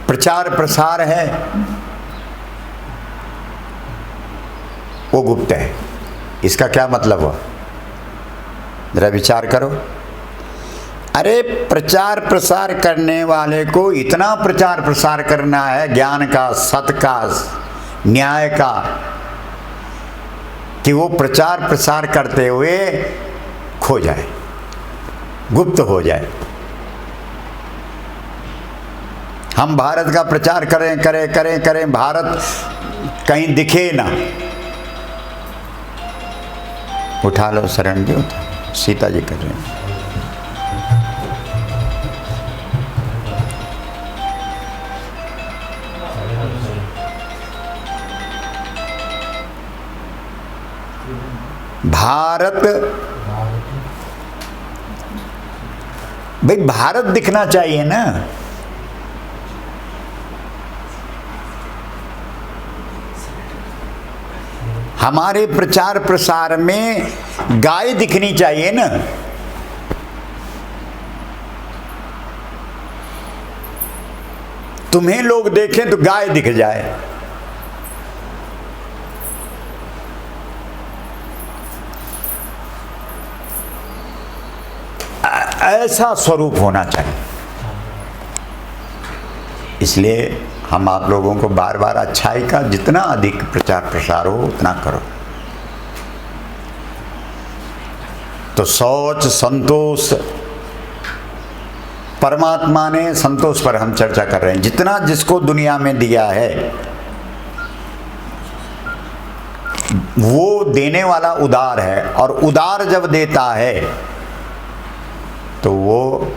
प्रचार प्रसार है वो गुप्त है। इसका क्या मतलब हुआ, जरा विचार करो। अरे प्रचार प्रसार करने वाले को इतना प्रचार प्रसार करना है ज्ञान का, सत्य का, न्याय का, कि वो प्रचार प्रसार करते हुए खो जाए, गुप्त हो जाए। हम भारत का प्रचार करें करें करें करें, भारत कहीं दिखे ना। उठा लो शरण जी, सीता जी कर रहे हैं। भारत, भाई भारत दिखना चाहिए ना। हमारे प्रचार प्रसार में गाय दिखनी चाहिए ना। तुम्हें लोग देखें तो गाय दिख जाए। ऐसा स्वरूप होना चाहिए। इसलिए हम आप लोगों को बार बार अच्छाई का जितना अधिक प्रचार प्रसार हो उतना करो। तो शौच, संतोष, परमात्मा ने संतोष पर हम चर्चा कर रहे हैं। जितना जिसको दुनिया में दिया है वो देने वाला उदार है, और उदार जब देता है तो वो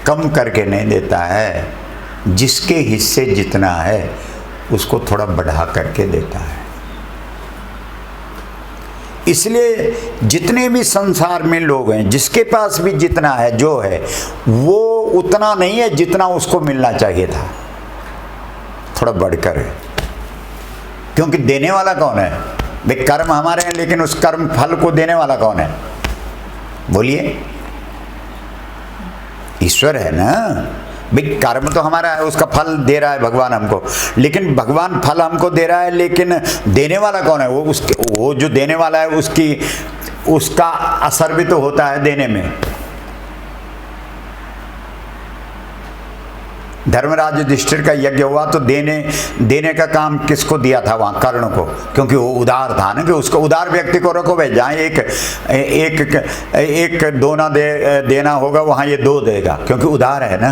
कम करके नहीं देता है, जिसके हिस्से जितना है उसको थोड़ा बढ़ा करके देता है। इसलिए जितने भी संसार में लोग हैं, जिसके पास भी जितना है, जो है वो उतना नहीं है जितना उसको मिलना चाहिए था, थोड़ा बढ़कर है। क्योंकि देने वाला कौन है भाई? कर्म हमारे हैं, लेकिन उस कर्म फल को देने वाला कौन है? बोलिए, ईश्वर है ना भाई। कर्म तो हमारा है, उसका फल दे रहा है भगवान हमको, लेकिन भगवान फल हमको दे रहा है, लेकिन देने वाला कौन है? वो जो देने वाला है उसका असर भी तो होता है देने में। धर्मराज युधिष्ठिर का यज्ञ हुआ तो देने का काम किसको दिया था? वहाँ कर्ण को, क्योंकि वो उदार था ना। कि उसको उदार व्यक्ति को रखो भाई, जहाँ एक दोना देना होगा वहाँ ये दो देगा, क्योंकि उदार है ना।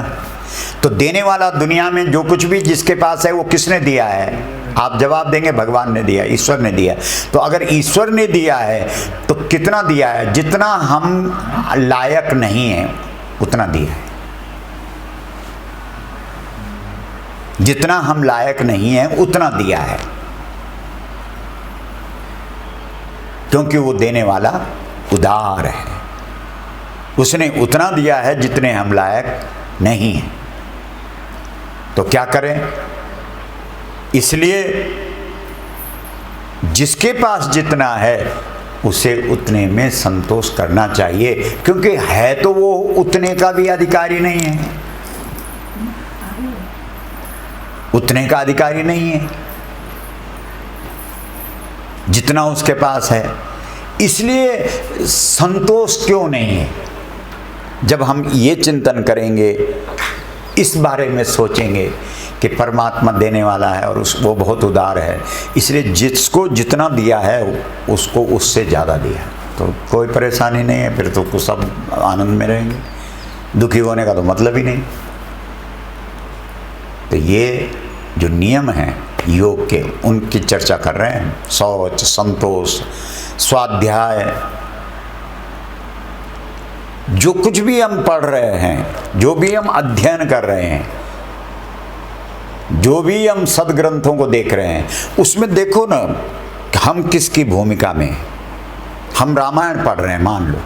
तो देने वाला दुनिया में जो कुछ भी जिसके पास है वो किसने दिया है? आप जवाब देंगे भगवान ने दिया, ईश्वर ने दिया। तो अगर ईश्वर ने दिया है तो कितना दिया है? जितना हम लायक नहीं है उतना दिया है। जितना हम लायक नहीं है उतना दिया है, क्योंकि वो देने वाला उदार है। उसने उतना दिया है जितने हम लायक नहीं हैं। तो क्या करें? इसलिए जिसके पास जितना है उसे उतने में संतोष करना चाहिए, क्योंकि है तो वो उतने का भी अधिकारी नहीं है, उतने का अधिकारी नहीं है जितना उसके पास है। इसलिए संतोष क्यों नहीं है? जब हम ये चिंतन करेंगे, इस बारे में सोचेंगे कि परमात्मा देने वाला है और वो बहुत उदार है, इसलिए जिसको जितना दिया है उसको उससे ज़्यादा दिया है, तो कोई परेशानी नहीं है। फिर तो सब आनंद में रहेंगे, दुखी होने का तो मतलब ही नहीं। तो ये जो नियम हैं योग के, उनकी चर्चा कर रहे हैं। शौच, संतोष, स्वाध्याय, जो कुछ भी हम पढ़ रहे हैं, जो भी हम अध्ययन कर रहे हैं, जो भी हम सदग्रंथों को देख रहे हैं, उसमें देखो ना हम किसकी भूमिका में हैं। हम रामायण पढ़ रहे हैं मान लो,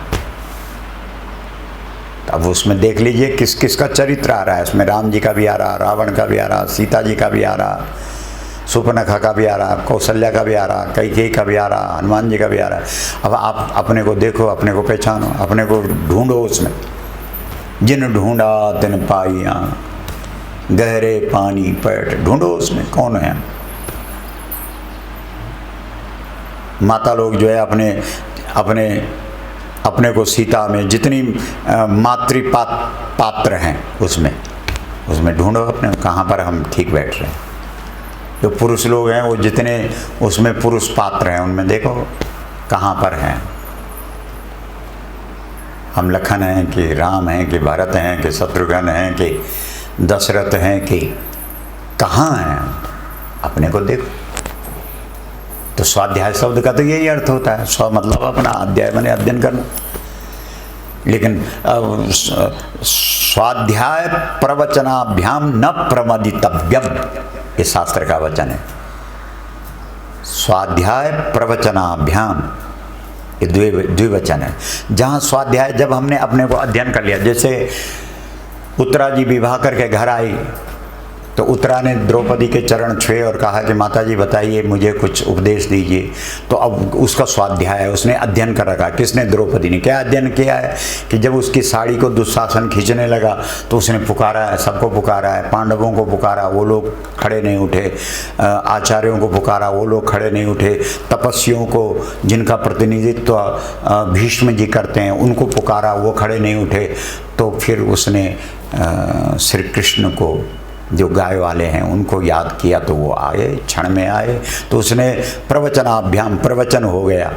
अब उसमें देख लीजिए किस किस का चरित्र आ रहा है। उसमें राम जी का भी आ रहा, रावण का भी आ रहा, सीता जी का भी आ रहा, सुपर्णखा का भी आ रहा, कौशल्या का भी आ रहा, कैकेयी का भी आ रहा, हनुमान जी का भी आ रहा। अब आप अपने को देखो, अपने को पहचानो, अपने को ढूंढो उसमें। जिन ढूंढा तिन पाइया, गहरे पानी पैठ। ढूंढो उसमें कौन है। माता लोग जो है अपने अपने अपने को सीता में जितनी पात्र हैं उसमें ढूंढो अपने कहाँ पर हम ठीक बैठ रहे हैं। जो पुरुष लोग हैं वो जितने उसमें पुरुष पात्र हैं उनमें देखो कहाँ पर हैं। हम लखन हैं कि राम हैं कि भरत हैं कि शत्रुघ्न हैं कि दशरथ हैं कि कहाँ हैं, अपने को देखो। तो स्वाध्याय शब्द का तो यही अर्थ होता है। स्व मतलब अपना, अध्याय माने अध्ययन करना। लेकिन स्वाध्याय प्रवचनाभ्याम न प्रमदितव्यम, ये शास्त्र का वचन है। स्वाध्याय प्रवचनाभ्याम ये द्विवचन है। जहाँ स्वाध्याय, जब हमने अपने को अध्ययन कर लिया, जैसे उत्तरा जी विवाह करके घर आई तो उत्तरा ने द्रौपदी के चरण छुए और कहा कि माता जी बताइए, मुझे कुछ उपदेश दीजिए। तो अब उसका स्वाध्याय है, उसने अध्ययन कर रखा। किसने? द्रौपदी ने। क्या अध्ययन किया है कि जब उसकी साड़ी को दुशासन खींचने लगा तो उसने पुकारा है, सबको पुकारा है। पांडवों को पुकारा, वो लोग खड़े नहीं उठे। आचार्यों को पुकारा, वो लोग खड़े नहीं उठे। तपस्वियों को, जिनका प्रतिनिधित्व भीष्म जी करते हैं, उनको पुकारा, वो खड़े नहीं उठे। तो फिर उसने श्री कृष्ण को, जो गाय वाले हैं, उनको याद किया तो वो आए, क्षण में आए। तो उसने प्रवचनाभ्याम, प्रवचन हो गया।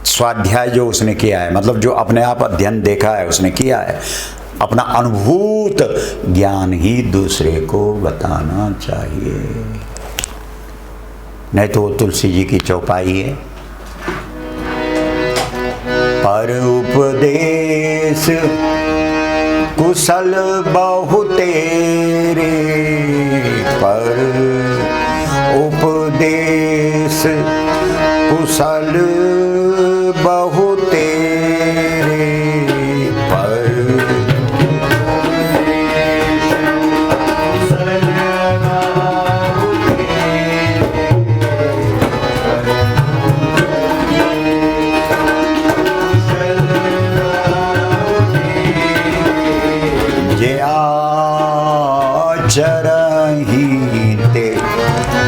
स्वाध्याय जो उसने किया है, मतलब जो अपने आप अध्ययन देखा है उसने किया है। अपना अनुभूत ज्ञान ही दूसरे को बताना चाहिए। नहीं तो वो तुलसी जी की चौपाई है, पर उपदेश कुशल बहु तेरे, पर उपदेश कुशल बहु तेरे, पर चरही ते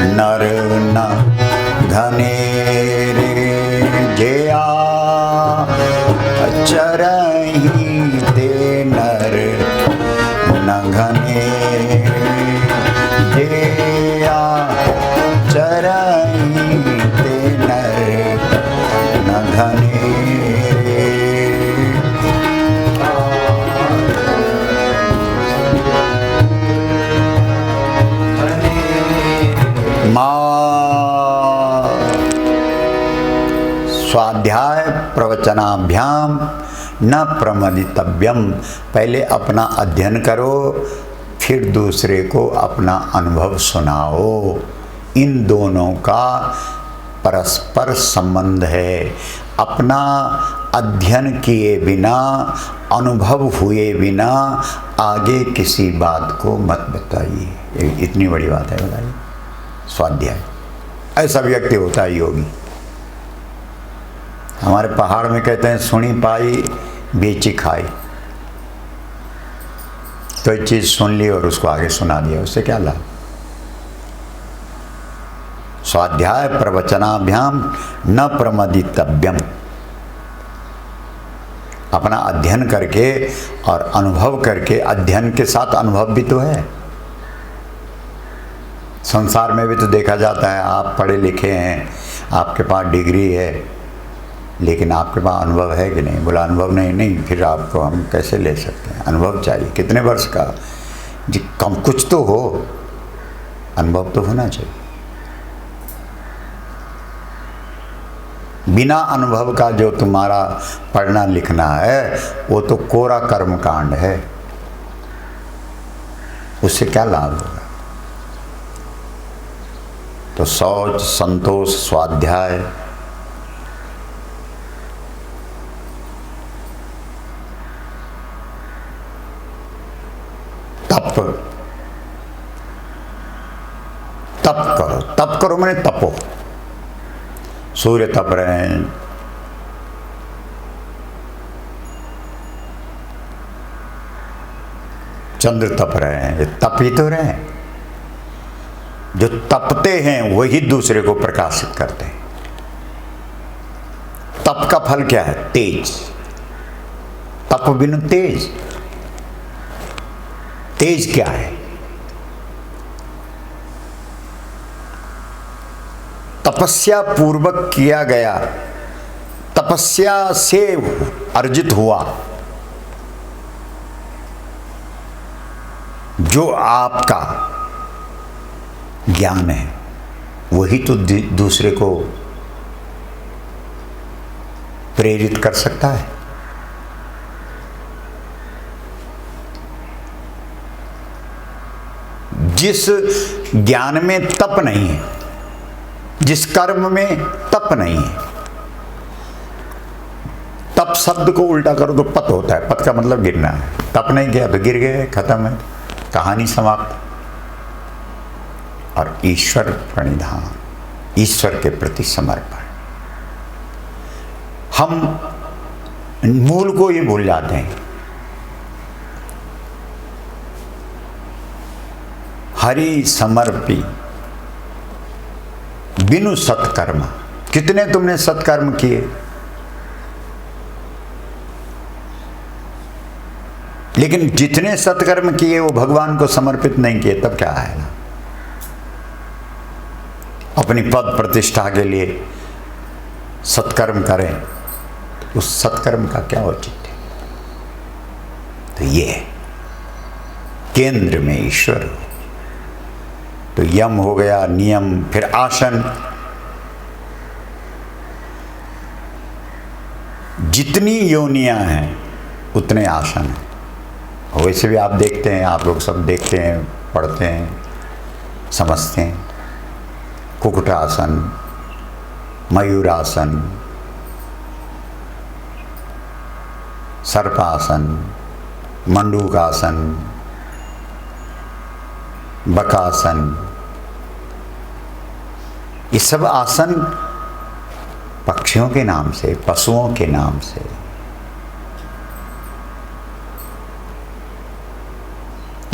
नर न घनेरे, जया चरही ते नर न घनेरे, जया चरही ते नर न घनेरे। स्वाध्याय प्रवचनाभ्याम न प्रमदितव्यम। पहले अपना अध्ययन करो, फिर दूसरे को अपना अनुभव सुनाओ। इन दोनों का परस्पर संबंध है। अपना अध्ययन किए बिना, अनुभव हुए बिना आगे किसी बात को मत बताइए। इतनी बड़ी बात है, बताइए। स्वाध्याय ऐसा व्यक्ति होता है योगी। हमारे पहाड़ में कहते हैं सुनी पाई बेची खाई। तो एक चीज़ सुन ली और उसको आगे सुना दिया, उससे क्या लाभ। स्वाध्याय प्रवचनाभ्याम न प्रमदितव्यम। अपना अध्ययन करके और अनुभव करके, अध्ययन के साथ अनुभव भी तो है। संसार में भी तो देखा जाता है, आप पढ़े लिखे हैं, आपके पास डिग्री है, लेकिन आपके पास अनुभव है कि नहीं। बोला अनुभव नहीं, फिर आपको हम कैसे ले सकते हैं। अनुभव चाहिए। कितने वर्ष का जी, कम कुछ तो हो, अनुभव तो होना चाहिए। बिना अनुभव का जो तुम्हारा पढ़ना लिखना है वो तो कोरा कर्मकांड है, उससे क्या लाभ होगा। तो शौच, संतोष, स्वाध्याय, तप करो मैंने तपो। सूर्य तप रहे हैं, चंद्र तप रहे हैं, ये तप ही तो रहे हैं। जो तपते हैं वही दूसरे को प्रकाशित करते हैं। तप का फल क्या है? तेज। तप बिनु तेज। तेज क्या है? तपस्या पूर्वक किया गया, तपस्या से अर्जित हुआ जो आपका ज्ञान है, वही तो दूसरे को प्रेरित कर सकता है। जिस ज्ञान में तप नहीं है, जिस कर्म में तप नहीं है, तप शब्द को उल्टा करो तो पत होता है। पत का मतलब गिरना है। तप नहीं किया तो गिर गए, खत्म है, कहानी समाप्त। और ईश्वर प्रणिधान, ईश्वर के प्रति समर्पण। हम मूल को ही भूल जाते हैं। हरि समर्पी बिनु सत्कर्म। कितने तुमने सत्कर्म किए, लेकिन जितने सत्कर्म किए वो भगवान को समर्पित नहीं किए, तब क्या आएगा? अपनी पद प्रतिष्ठा के लिए सत्कर्म करें, तो उस सत्कर्म का क्या औचित्य? तो ये केंद्र में ईश्वर हो। तो यम हो गया, नियम, फिर आसन। जितनी योनियां हैं उतने आसन हैं। वैसे भी आप देखते हैं, आप लोग सब देखते हैं, पढ़ते हैं, समझते हैं। कुकुटासन, मयूरासन, सर्पासन, मंडूकासन, बकासन, ये सब आसन पक्षियों के नाम से, पशुओं के नाम से।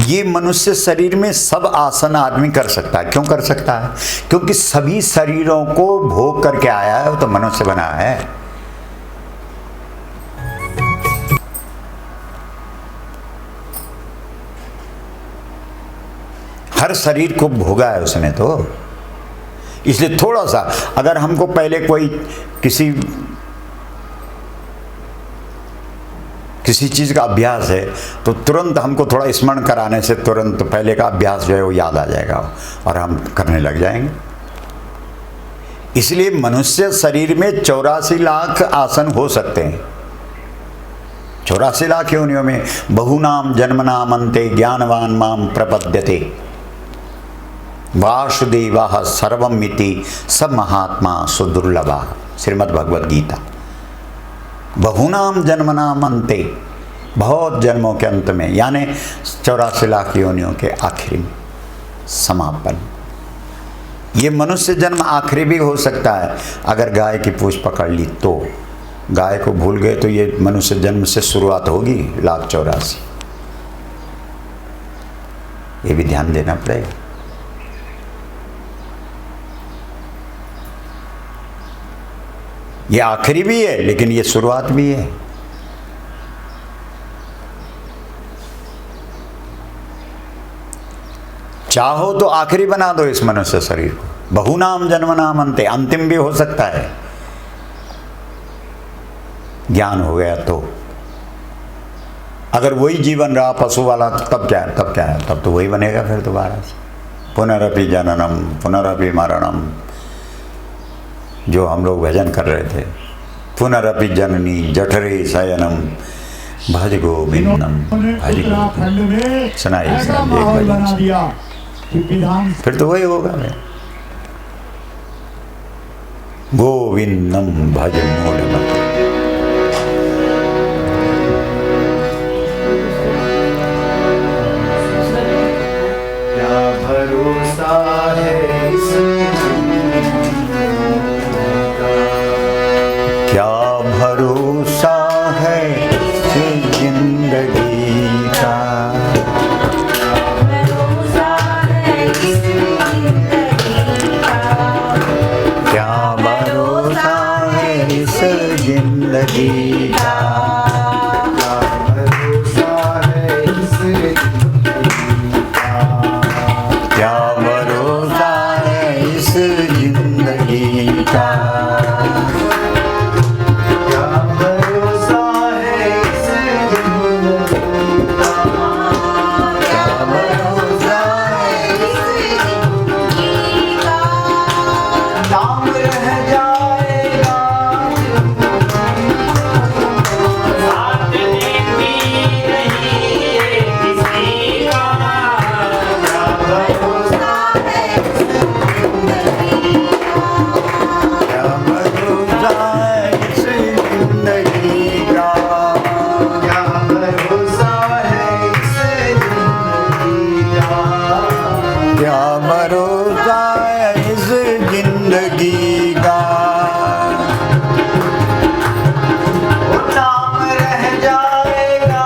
ये मनुष्य शरीर में सब आसन आदमी कर सकता है। क्यों कर सकता है? क्योंकि सभी शरीरों को भोग करके आया है, वो तो मनुष्य बना है। हर शरीर को भोगा है उसने, तो इसलिए थोड़ा सा अगर हमको पहले कोई किसी चीज़ का अभ्यास है तो तुरंत हमको थोड़ा स्मरण कराने से तुरंत पहले का अभ्यास जो है वो याद आ जाएगा और हम करने लग जाएंगे। इसलिए मनुष्य शरीर में 84 लाख आसन हो सकते हैं। 84 लाख योनियों में बहुनाम जन्मनाम अन्ते ज्ञानवान माम प्रपद्यते वासुदेवः सर्वमिति सब महात्मा सुदुर्लभा। श्रीमद् भगवद गीता। बहुनाम जन्मनाम अन्ते, बहुत जन्मों के अंत में, यानी 84 लाख योनियों के आखिरी में समापन। ये मनुष्य जन्म आखिरी भी हो सकता है। अगर गाय की पूंछ पकड़ ली तो, गाय को भूल गए तो ये मनुष्य जन्म से शुरुआत होगी 1,84,000। ये भी ध्यान देना पड़ेगा। ये आखिरी भी है लेकिन ये शुरुआत भी है। चाहो तो आखिरी बना दो इस मनुष्य शरीर को। बहुनाम जन्मनाम अन्ते, अंतिम भी हो सकता है। ज्ञान हो गया तो अगर वही जीवन रहा पशु वाला तो तब क्या है? तब तो वही बनेगा फिर दोबारा से। पुनरपि जननम पुनरपि मरणम, जो हम लोग भजन कर रहे थे। पुनरपि जननी जठरे शयनम भज गोविंदम भज गोविंदम। सुनाइए साहब एक भजन, फिर तो वही होगा। गोविंदम भज मूढ़मते। क्या भरोसा है क्या भरोसा है इस जिंदगी का। जिंदगी का। क्या भरोसा है इस जिंदगी का। क्या भरोसा है इस जिंदगी का। क्या भरोसा है इस जिंदगी का। क्या भरोसा है नाम रह जाएगा साथ देती नहीं किसी का। क्या भरोसा क्या भरोसा है इस जिंदगी का। क्या भरोसा है इस जिंदगी का। क्या भरोसा है इस जिंदगी का। वो नाम रह जाएगा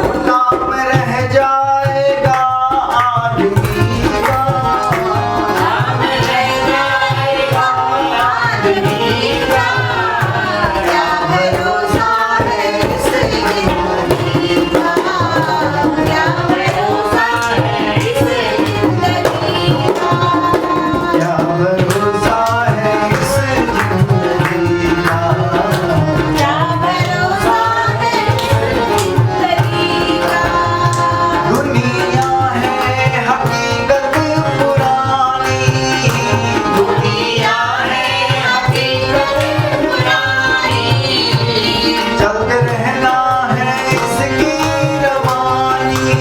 वो नाम रह जाएगा आदमी का। क्या भरोसा है इस जिंदगी का। क्या भरोसा है इस जिंदगी का। क्या भरोसा है इस जिंदगी का। क्या भरोसा है जिंदगी का। दुनिया है हकीकत पुरानी। दुनिया है हकीकत पुरानी। चलते रहना है इसकी रवानी।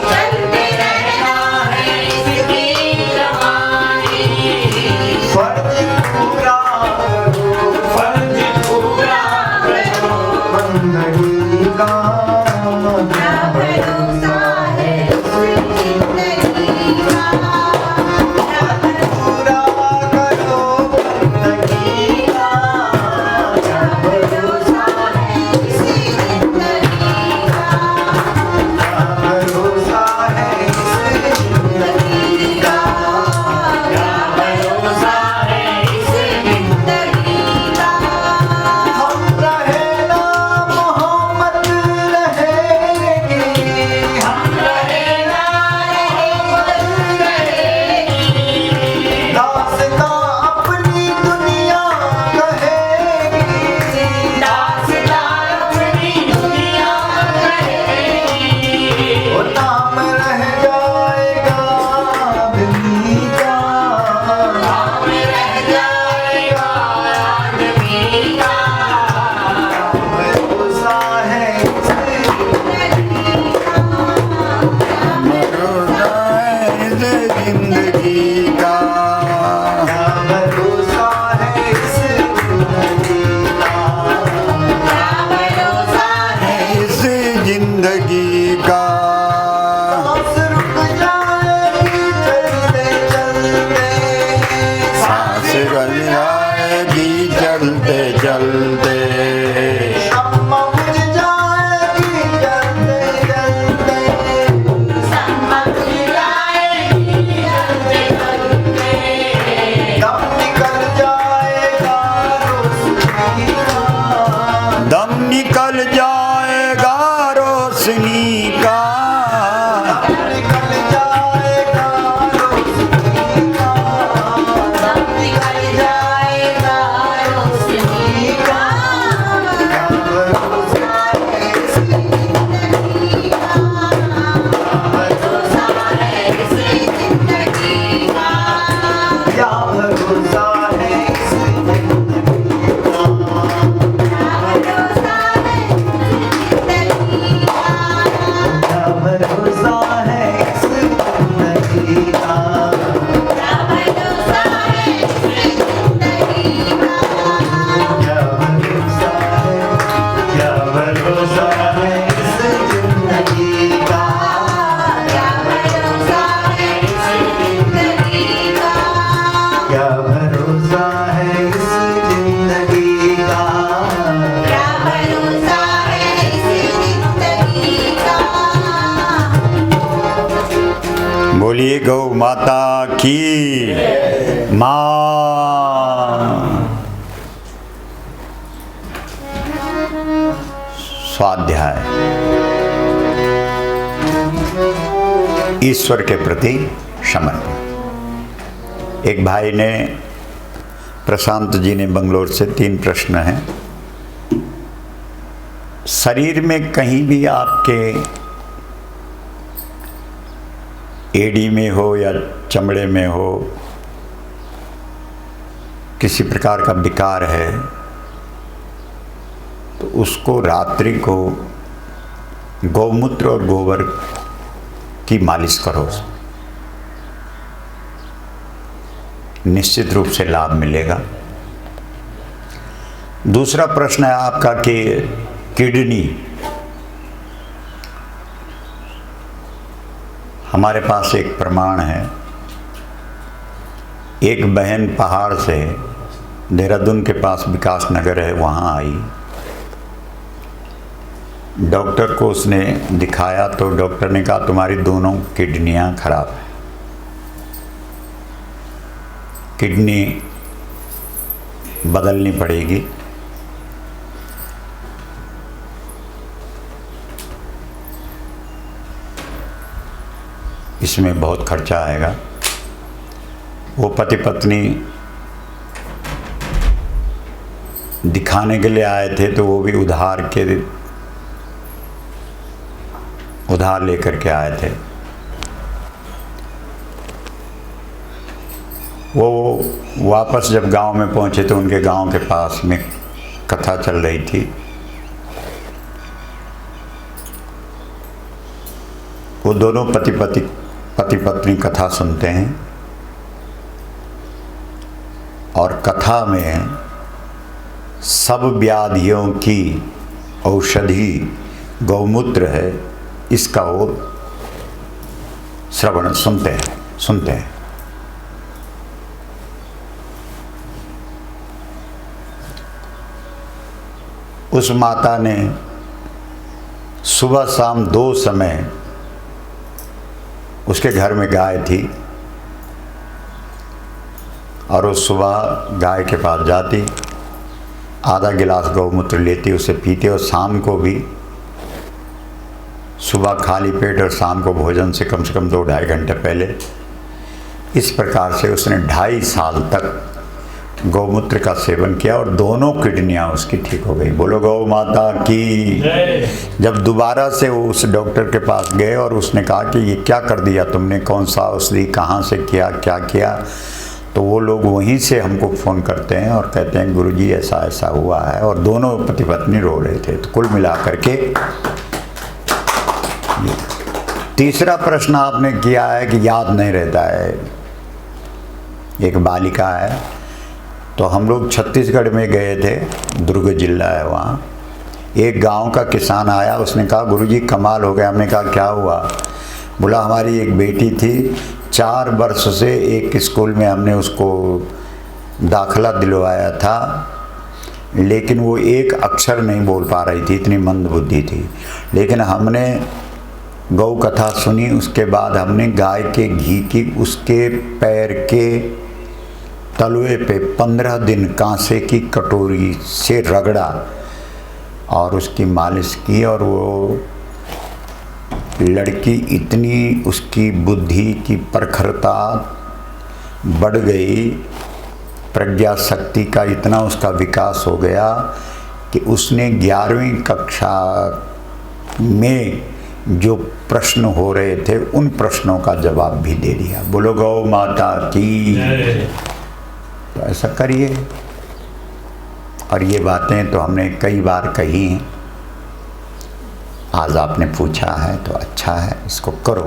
चलते रहना है इसकी रवानी। फर्ज पूरा करो फर्ज पूरा करो बंदगी का। क्या भरोसा है इस जिंदगी का। क्या पूरा करो बंदगी का। क्या भरोसा है इस जिंदगी का। क्या भरोसा है इस जिंदगी का। क्या भरोसा है इस जिंदगी का। हम रहे ना मोहम्मद रहेंगे। हम रहे ना मोहब्बत रहेगी। दास्तां अपनी दुनिया कहेगी। दास्तां अपनी दुनिया कहेगी। वो नाम रह जाएगा आदमी का। नाम रह जाएगा आदमी का। भरोसा है इस जिंदगी का। भरोसा है इस जिंदगी का। क्या भरोसा है इस जिंदगी का। क्या भरोसा है इस जिंदगी का। सांस रुक जाएगी चलते चलते। सांस रुक जाएगी चलते चलते। शम्मा बुझ जाएगी जलते जलते। समझ जाएगी जलते जलते। दम निकल जाएगा रोशनी का। दम निकल जाएगा रोशनी का। निकल जाएगा रोशनी का। सब निकल जाएगा रोशनी का। बोलिए गौ माता की मां। स्वाध्याय ईश्वर के प्रति समर्पण। एक भाई ने, प्रशांत जी ने बंगलोर से 3 प्रश्न हैं। शरीर में कहीं भी आपके एड़ी में हो या चमड़े में हो किसी प्रकार का विकार है तो उसको रात्रि को गौमूत्र और गोबर की मालिश करो, निश्चित रूप से लाभ मिलेगा। दूसरा प्रश्न है आपका कि किडनी, हमारे पास एक प्रमाण है। एक बहन पहाड़ से, देहरादून के पास विकास नगर है, वहाँ आई। डॉक्टर को उसने दिखाया तो डॉक्टर ने कहा तुम्हारी दोनों किडनियाँ खराब हैं, किडनी बदलनी पड़ेगी। इसमें बहुत खर्चा आएगा। वो पति पत्नी दिखाने के लिए आए थे तो वो भी उधार लेकर के आए थे। वो वापस जब गांव में पहुंचे तो उनके गांव के पास में कथा चल रही थी। वो दोनों पति पत्नी कथा सुनते हैं और कथा में सब व्याधियों की औषधि गौमूत्र है, इसका वो श्रवण सुनते हैं। उस माता ने सुबह शाम 2 समय, उसके घर में गाय थी और वो सुबह गाय के पास जाती, आधा गिलास गौमूत्र लेती, उसे पीती और शाम को भी, सुबह खाली पेट और शाम को भोजन से कम 2-2.5 घंटे पहले। इस प्रकार से उसने 2.5 साल तक गौमूत्र का सेवन किया और दोनों किडनियाँ उसकी ठीक हो गई। बोलो गौ माता की। जब दोबारा से वो उस डॉक्टर के पास गए और उसने कहा कि ये क्या कर दिया तुमने, कौन सा औषधि कहाँ से किया, क्या किया, तो वो लोग वहीं से हमको फ़ोन करते हैं और कहते हैं गुरुजी ऐसा ऐसा हुआ है, और दोनों पति पत्नी रो रहे थे। तो कुल मिला करके तीसरा प्रश्न आपने किया है कि याद नहीं रहता है। एक बालिका है, तो हम लोग छत्तीसगढ़ में गए थे, दुर्ग जिला है वहाँ। एक गांव का किसान आया, उसने कहा गुरुजी कमाल हो गया। हमने कहा क्या हुआ? बोला हमारी एक बेटी थी, 4 वर्ष से एक स्कूल में हमने उसको दाखला दिलवाया था, लेकिन वो एक अक्षर नहीं बोल पा रही थी, इतनी मंद बुद्धि थी। लेकिन हमने गौ कथा सुनी, उसके बाद हमने गाय के घी की उसके पैर के तलवे पे 15 दिन कांसे की कटोरी से रगड़ा और उसकी मालिश की, और वो लड़की इतनी, उसकी बुद्धि की प्रखरता बढ़ गई, प्रज्ञा शक्ति का इतना उसका विकास हो गया कि उसने 11वीं कक्षा में जो प्रश्न हो रहे थे उन प्रश्नों का जवाब भी दे दिया। बोलो गौ माता की। तो ऐसा करिए। और ये बातें तो हमने कई बार कही हैं, आज आपने पूछा है तो अच्छा है, इसको करो।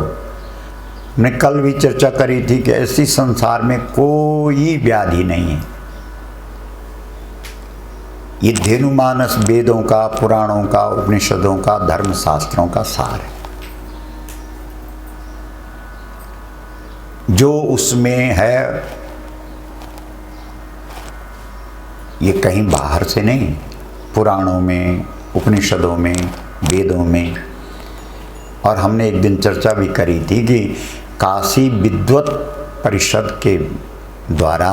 हमने कल भी चर्चा करी थी कि ऐसी संसार में कोई व्याधि नहीं है। ये धेनुमानस वेदों का, पुराणों का, उपनिषदों का, धर्मशास्त्रों का सार है। जो उसमें है ये कहीं बाहर से नहीं, पुराणों में, उपनिषदों में, वेदों में। और हमने एक दिन चर्चा भी करी थी कि काशी विद्वत परिषद के द्वारा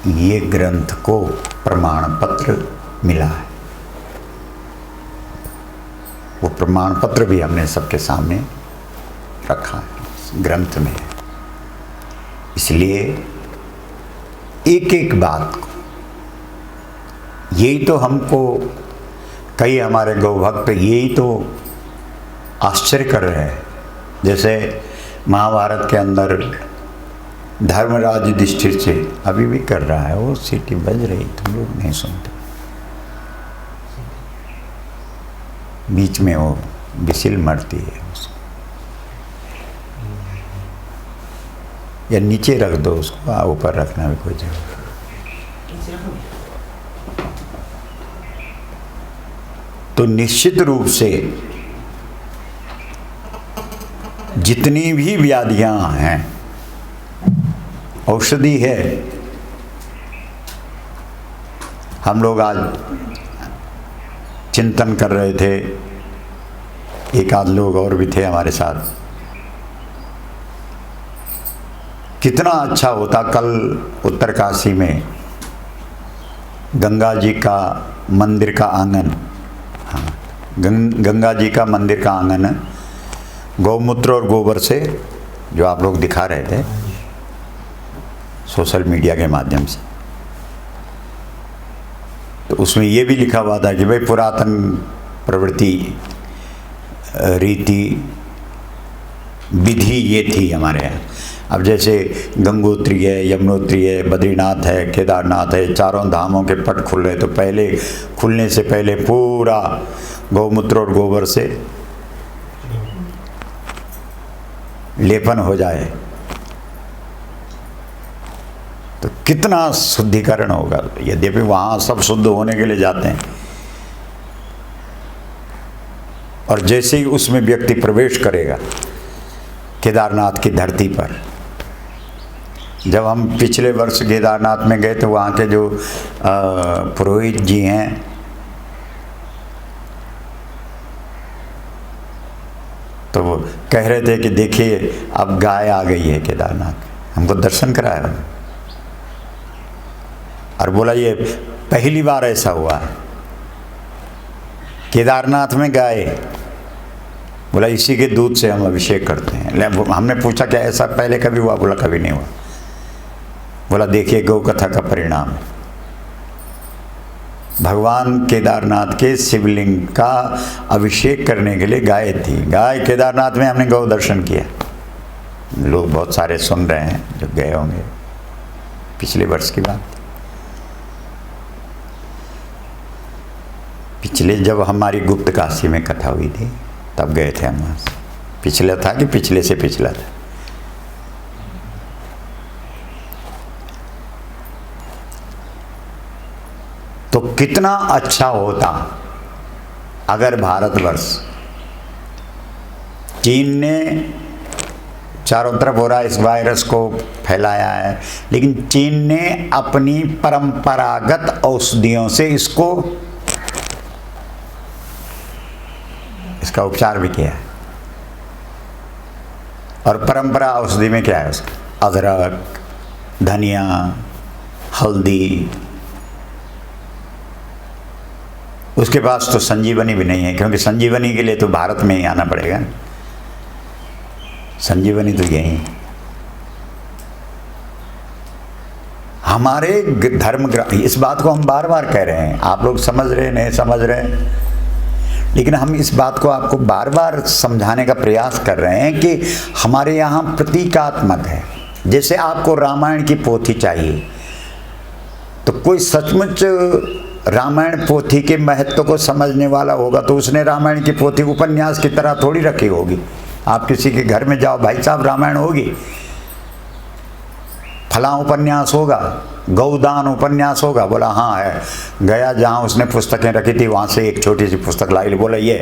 ये ग्रंथ को प्रमाण पत्र मिला है। वो प्रमाण पत्र भी हमने सबके सामने रखा है, ग्रंथ में है। इसलिए एक एक बात को, यही तो हमको कई हमारे गौभक्त यही तो आश्चर्य कर रहे हैं। जैसे महाभारत के अंदर धर्मराज युधिष्ठिर से अभी भी कर रहा है, वो सीटी बज रही, तुम लोग नहीं सुनते, बीच में वो बिसिल मरती है उसको, या नीचे रख दो उसको, ऊपर रखना भी कोई जरूरत। तो निश्चित रूप से जितनी भी व्याधियां हैं, औषधि है। हम लोग आज चिंतन कर रहे थे, एक आध लोग और भी थे हमारे साथ, कितना अच्छा होता कल उत्तरकाशी में गंगा जी का मंदिर का आंगन, हाँ, गंगा जी का मंदिर का आंगन गौमूत्र और गोबर से, जो आप लोग दिखा रहे थे सोशल मीडिया के माध्यम से, तो उसमें ये भी लिखा हुआ था कि भाई पुरातन प्रवृत्ति रीति विधि ये थी हमारे यहाँ। अब जैसे गंगोत्री है, यमुनोत्री है, बद्रीनाथ है, केदारनाथ है, चारों धामों के पट खुल रहे, तो पहले खुलने से पहले पूरा गौमूत्र और गोबर से लेपन हो जाए तो कितना शुद्धिकरण होगा। यद्यपि वहाँ सब शुद्ध होने के लिए जाते हैं, और जैसे ही उसमें व्यक्ति प्रवेश करेगा केदारनाथ की धरती पर, जब हम पिछले वर्ष केदारनाथ में गए तो वहाँ के जो पुरोहित जी हैं, तो वो कह रहे थे कि देखिए अब गाय आ गई है केदारनाथ, हमको दर्शन कराया उन्होंने, और बोला ये पहली बार ऐसा हुआ है केदारनाथ में गाय। बोला इसी के दूध से हम अभिषेक करते हैं। हमने पूछा क्या ऐसा पहले कभी हुआ? बोला कभी नहीं हुआ। बोला देखिए गौ कथा का परिणाम है। भगवान केदारनाथ के शिवलिंग का अभिषेक करने के लिए गाय थी। गाय केदारनाथ में हमने गौ दर्शन किया। लोग बहुत सारे सुन रहे हैं जो गए होंगे, पिछले वर्ष की बात। पिछले जब हमारी गुप्त काशी में कथा हुई थी तब गए थे हम वहाँ से। पिछला था कि पिछले से पिछला था। तो कितना अच्छा होता अगर भारतवर्ष, चीन ने चारों तरफ हो रहा इस वायरस को फैलाया है, लेकिन चीन ने अपनी परंपरागत औषधियों से इसका उपचार भी किया है। और परंपरा औषधि में क्या है उसका? अदरक, धनिया, हल्दी। उसके पास तो संजीवनी भी नहीं है, क्योंकि संजीवनी के लिए तो भारत में ही आना पड़ेगा। संजीवनी तो यही हमारे धर्म ग्रंथ। इस बात को हम बार बार कह रहे हैं, आप लोग समझ रहे नहीं समझ रहे, लेकिन हम इस बात को आपको बार बार समझाने का प्रयास कर रहे हैं कि हमारे यहाँ प्रतीकात्मक है। जैसे आपको रामायण की पोथी चाहिए, तो कोई सचमुच रामायण पोथी के महत्व को समझने वाला होगा तो उसने रामायण की पोथी उपन्यास की तरह थोड़ी रखी होगी। आप किसी के घर में जाओ, भाई साहब रामायण होगी, फलां उपन्यास होगा, गौदान उपन्यास होगा। बोला हाँ है। गया जहाँ उसने पुस्तकें रखी थी वहाँ से एक छोटी सी पुस्तक लाई, बोला ये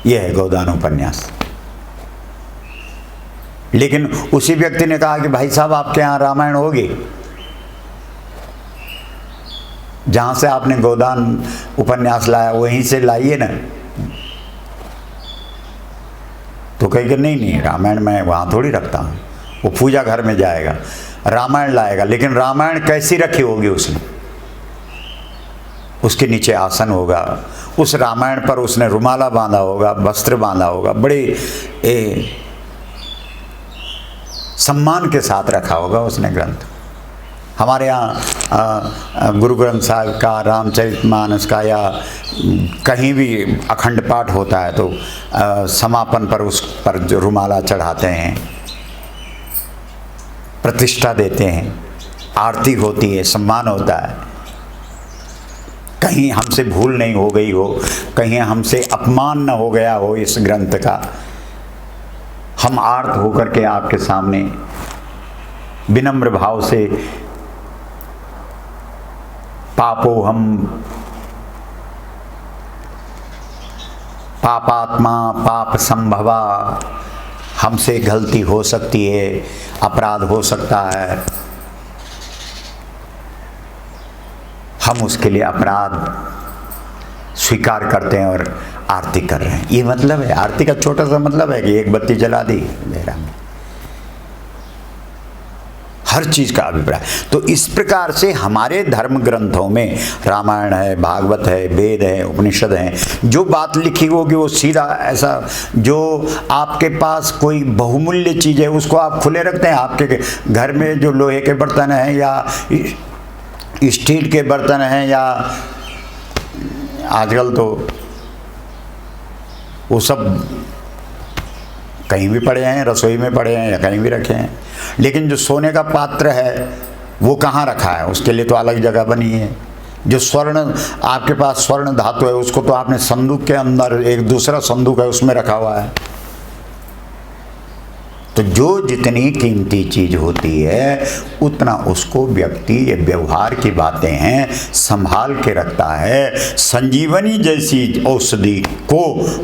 है गौदान उपन्यास। लेकिन उसी व्यक्ति ने कहा कि भाई साहब आपके यहाँ रामायण होगी, जहाँ से आपने गोदान उपन्यास लाया वहीं से लाइए ना। तो कहेगा नहीं नहीं, रामायण मैं वहाँ थोड़ी रखता हूँ। वो पूजा घर में जाएगा, रामायण लाएगा, लेकिन रामायण कैसी रखी होगी उसने? उसके नीचे आसन होगा, उस रामायण पर उसने रुमाला बांधा होगा, वस्त्र बांधा होगा, बड़े सम्मान के साथ रखा होगा उसने ग्रंथ। हमारे यहाँ गुरु ग्रंथ साहिब का, रामचरितमानस का या कहीं भी अखंड पाठ होता है तो समापन पर उस पर जो रुमाला चढ़ाते हैं, प्रतिष्ठा देते हैं, आरती होती है, सम्मान होता है। कहीं हमसे भूल नहीं हो गई हो, कहीं हमसे अपमान न हो गया हो इस ग्रंथ का, हम आर्त होकर के आपके सामने विनम्र भाव से पापो हम पापात्मा पाप संभवा, हमसे गलती हो सकती है, अपराध हो सकता है, हम उसके लिए अपराध स्वीकार करते हैं और आरती कर रहे हैं। ये मतलब है आरती का, छोटा सा मतलब है कि एक बत्ती जला दी मेरा में, हर चीज़ का अभिप्राय। तो इस प्रकार से हमारे धर्म ग्रंथों में रामायण है, भागवत है, वेद है, उपनिषद हैं, जो बात लिखी होगी वो सीधा ऐसा, जो आपके पास कोई बहुमूल्य चीज़ है उसको आप खुले रखते हैं। आपके घर में जो लोहे के बर्तन हैं या स्टील के बर्तन हैं या आजकल तो वो सब कहीं भी पड़े हैं, रसोई में पड़े हैं या कहीं भी रखे हैं, लेकिन जो सोने का पात्र है वो कहाँ रखा है? उसके लिए तो अलग जगह बनी है। जो स्वर्ण आपके पास स्वर्ण धातु है उसको तो आपने संदूक के अंदर, एक दूसरा संदूक है उसमें रखा हुआ है। तो जो जितनी कीमती चीज़ होती है उतना उसको व्यक्ति, ये व्यवहार की बातें हैं, संभाल के रखता है। संजीवनी जैसी औषधि को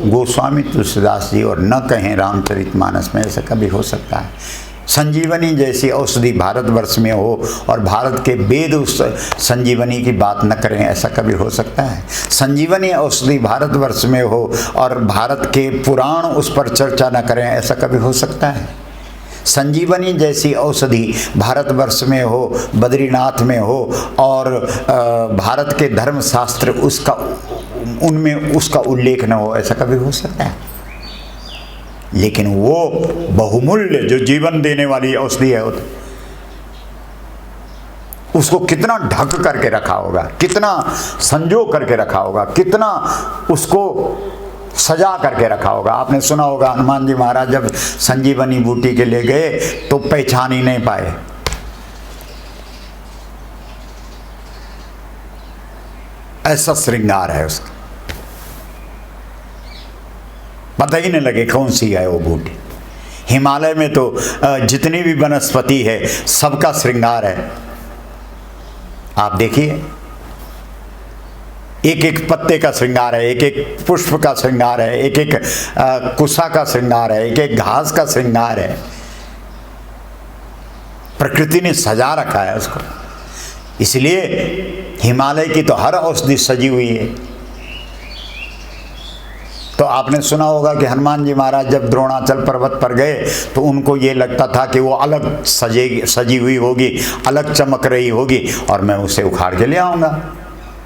गोस्वामी तुलसीदास जी और न कहें रामचरितमानस में, ऐसा कभी हो सकता है? संजीवनी जैसी औषधि भारतवर्ष में हो और भारत के वेद उस संजीवनी की बात न करें, ऐसा कभी हो सकता है? संजीवनी औषधि भारतवर्ष में हो और भारत के पुराण उस पर चर्चा न करें, ऐसा कभी हो सकता है? संजीवनी जैसी औषधि भारतवर्ष में हो, बद्रीनाथ में हो और भारत के धर्मशास्त्र उसका, उनमें उसका उल्लेख न हो, ऐसा कभी हो सकता है? लेकिन वो बहुमूल्य जो जीवन देने वाली औषधि है उसको कितना ढक करके रखा होगा, कितना संजो करके रखा होगा, कितना उसको सजा करके रखा होगा। आपने सुना होगा हनुमान जी महाराज जब संजीवनी बूटी के ले गए तो पहचान ही नहीं पाए। ऐसा श्रृंगार है उसका, पता ही नहीं लगे कौन सी है वो बूटी। हिमालय में तो जितनी भी वनस्पति है सबका श्रृंगार है। आप देखिए, एक एक पत्ते का श्रृंगार है, एक एक पुष्प का श्रृंगार है, एक एक कुसा का श्रृंगार है, एक एक घास का श्रृंगार है। प्रकृति ने सजा रखा है उसको। इसलिए हिमालय की तो हर औषधि सजी हुई है। तो आपने सुना होगा कि हनुमान जी महाराज जब द्रोणाचल पर्वत पर गए तो उनको ये लगता था कि वो अलग सजी हुई होगी, अलग चमक रही होगी और मैं उसे उखाड़ के ले आऊँगा,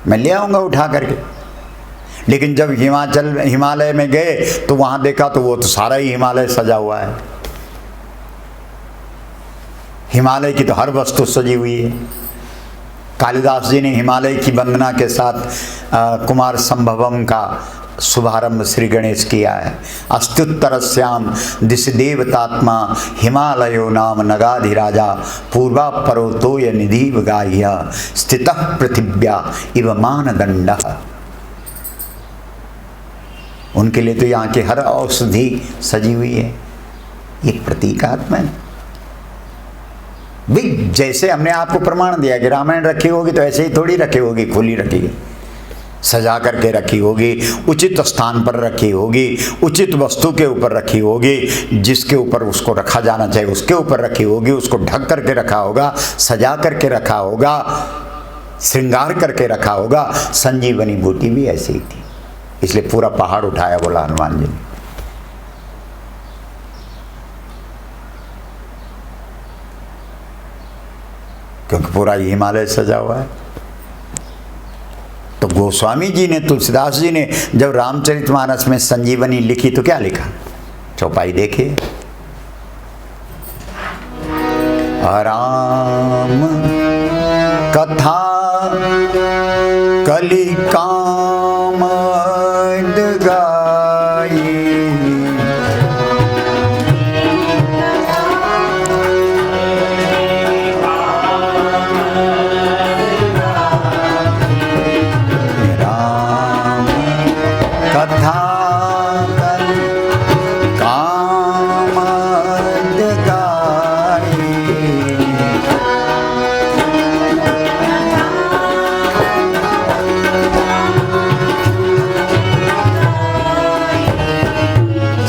मैं ले आऊँगा उठा करके। लेकिन जब हिमालय में गए तो वहाँ देखा तो वो तो सारा ही हिमालय सजा हुआ है। हिमालय की तो हर वस्तु सजी हुई है। कालिदास जी ने हिमालय की वंदना के साथ कुमार संभवम का शुभारंभ श्री गणेश किया है। अस्तुत्तरस्याम दिश देवतात्मा हिमालयो नाम नगाधिराजा पूर्वा परोतोय निधिव गाह्य स्थितः पृथिव्या इव मानदंडः। उनके लिए तो यहाँ की हर औषधि सजी हुई है। ये प्रतीकात्मा है। भाई जैसे हमने आपको प्रमाण दिया कि रामायण रखी होगी तो ऐसे ही थोड़ी रखी होगी, खुली रखी, सजा करके रखी होगी, उचित स्थान पर रखी होगी, उचित वस्तु के ऊपर रखी होगी, जिसके ऊपर उसको रखा जाना चाहिए उसके ऊपर रखी होगी, उसको ढक करके रखा होगा, सजा करके रखा होगा, श्रृंगार करके रखा होगा। संजीवनी बूटी भी ऐसी ही थी, इसलिए पूरा पहाड़ उठाया बोला हनुमान जी ने। क्योंकि पूरा हिमालय सजा हुआ है। तो गोस्वामी जी ने, तुलसीदास जी ने जब रामचरितमानस में संजीवनी लिखी तो क्या लिखा? चौपाई देखिए, राम कथा कलि कामद गाई, राम कथा कलि कामद गाई,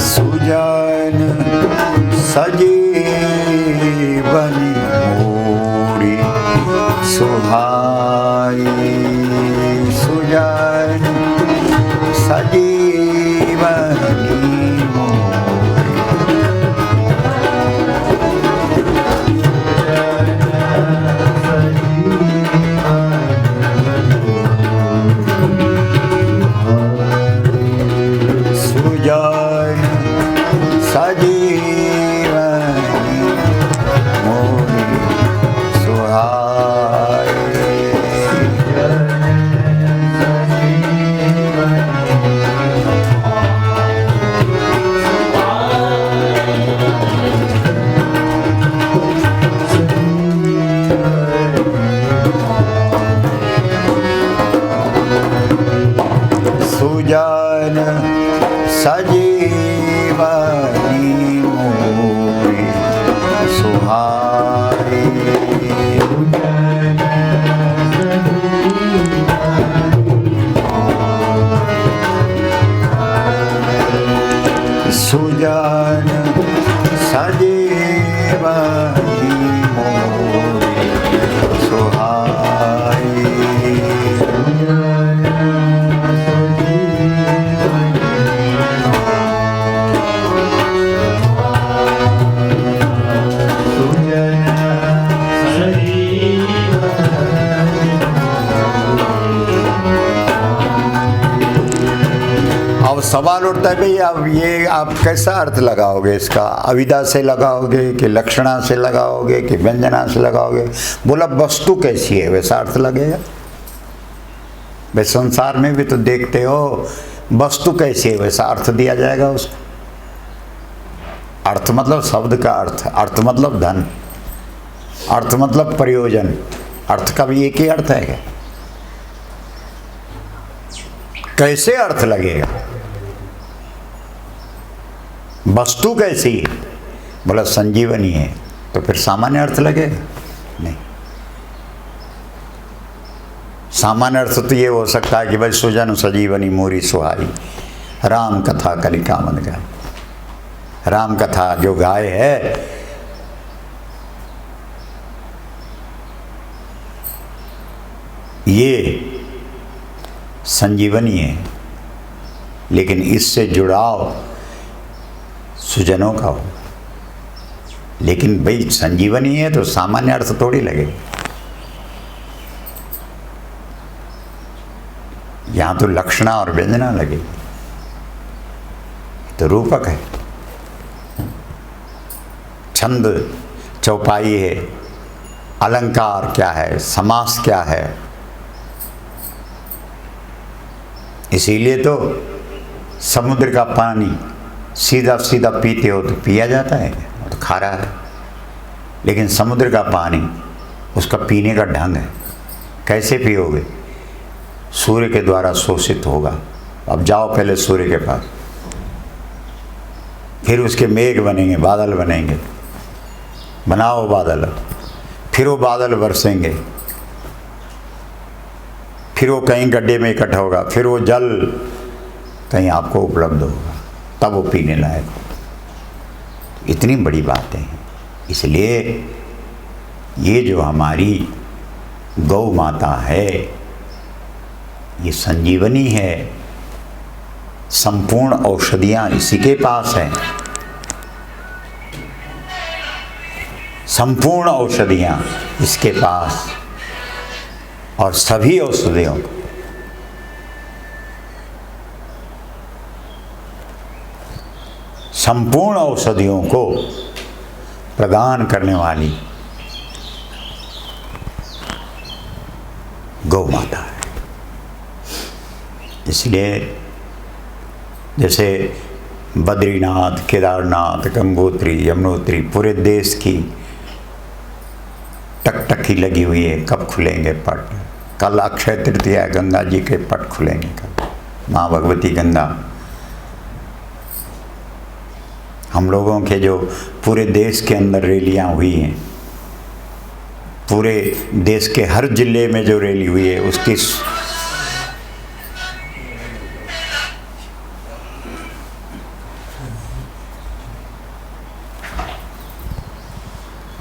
सुजन सजीवन मोरी सुहाई, सुजन सजीवन सुजन सजीवन मोरी सुहाई, सुजन सजीवनी मोरी सुहाई, सुजन सजीवनी मोरी सुहाई, अब सवाल उठता है भाई अब ये आप कैसा अर्थ लगाओगे इसका? अविदा से लगाओगे कि लक्षणा से लगाओगे कि व्यंजना से लगाओगे? बोला वस्तु कैसी है वैसा अर्थ लगेगा। भाई संसार में भी तो देखते हो, वस्तु कैसी है वैसा अर्थ दिया जाएगा उसको। अर्थ मतलब शब्द का अर्थ, अर्थ मतलब धन, अर्थ मतलब प्रयोजन, अर्थ का भी एक ही अर्थ है क्या? कैसे अर्थ लगेगा? वस्तु कैसी है? बोला संजीवनी है, तो फिर सामान्य अर्थ लगेगा? नहीं। सामान्य अर्थ तो ये हो सकता है कि भाई सुजन सजीवनी मोरी सुहाई, राम कथा कलि कामद गाय। राम कथा जो गाय है ये संजीवनी है, लेकिन इससे जुड़ाव सुजनों का हो। लेकिन भाई संजीवनी है तो सामान्य अर्थ थोड़ी लगे, यहाँ तो लक्षणा और व्यंजना लगे, तो रूपक है। छंद चौपाई है, अलंकार क्या है, समास क्या है। इसीलिए तो समुद्र का पानी सीधा सीधा पीते हो तो पिया जाता है, तो खारा है। लेकिन समुद्र का पानी उसका पीने का ढंग है, कैसे पियोगे? सूर्य के द्वारा शोषित होगा। अब जाओ पहले सूर्य के पास, फिर उसके मेघ बनेंगे, बादल बनेंगे, बनाओ बादल, फिर वो बादल बरसेंगे, फिर वो कहीं गड्ढे में इकट्ठा होगा, फिर वो जल कहीं आपको उपलब्ध होगा, तब वो पीने लायक हो। इतनी बड़ी बातें हैं। इसलिए ये जो हमारी गौ माता है ये संजीवनी है, संपूर्ण औषधियाँ इसी के पास हैं। संपूर्ण औषधियाँ इसके पास, और सभी औषधियों को संपूर्ण औषधियों को प्रदान करने वाली गौ माता है। इसलिए जैसे बद्रीनाथ, केदारनाथ, गंगोत्री, यमुनोत्री, पूरे देश की टकटकी लगी हुई है, कब खुलेंगे पट। कल अक्षय तृतीया, गंगा जी के पट खुलेंगे कल, माँ भगवती गंगा। हम लोगों के जो पूरे देश के अंदर रैलियाँ हुई हैं, पूरे देश के हर जिले में जो रैली हुई है उसकी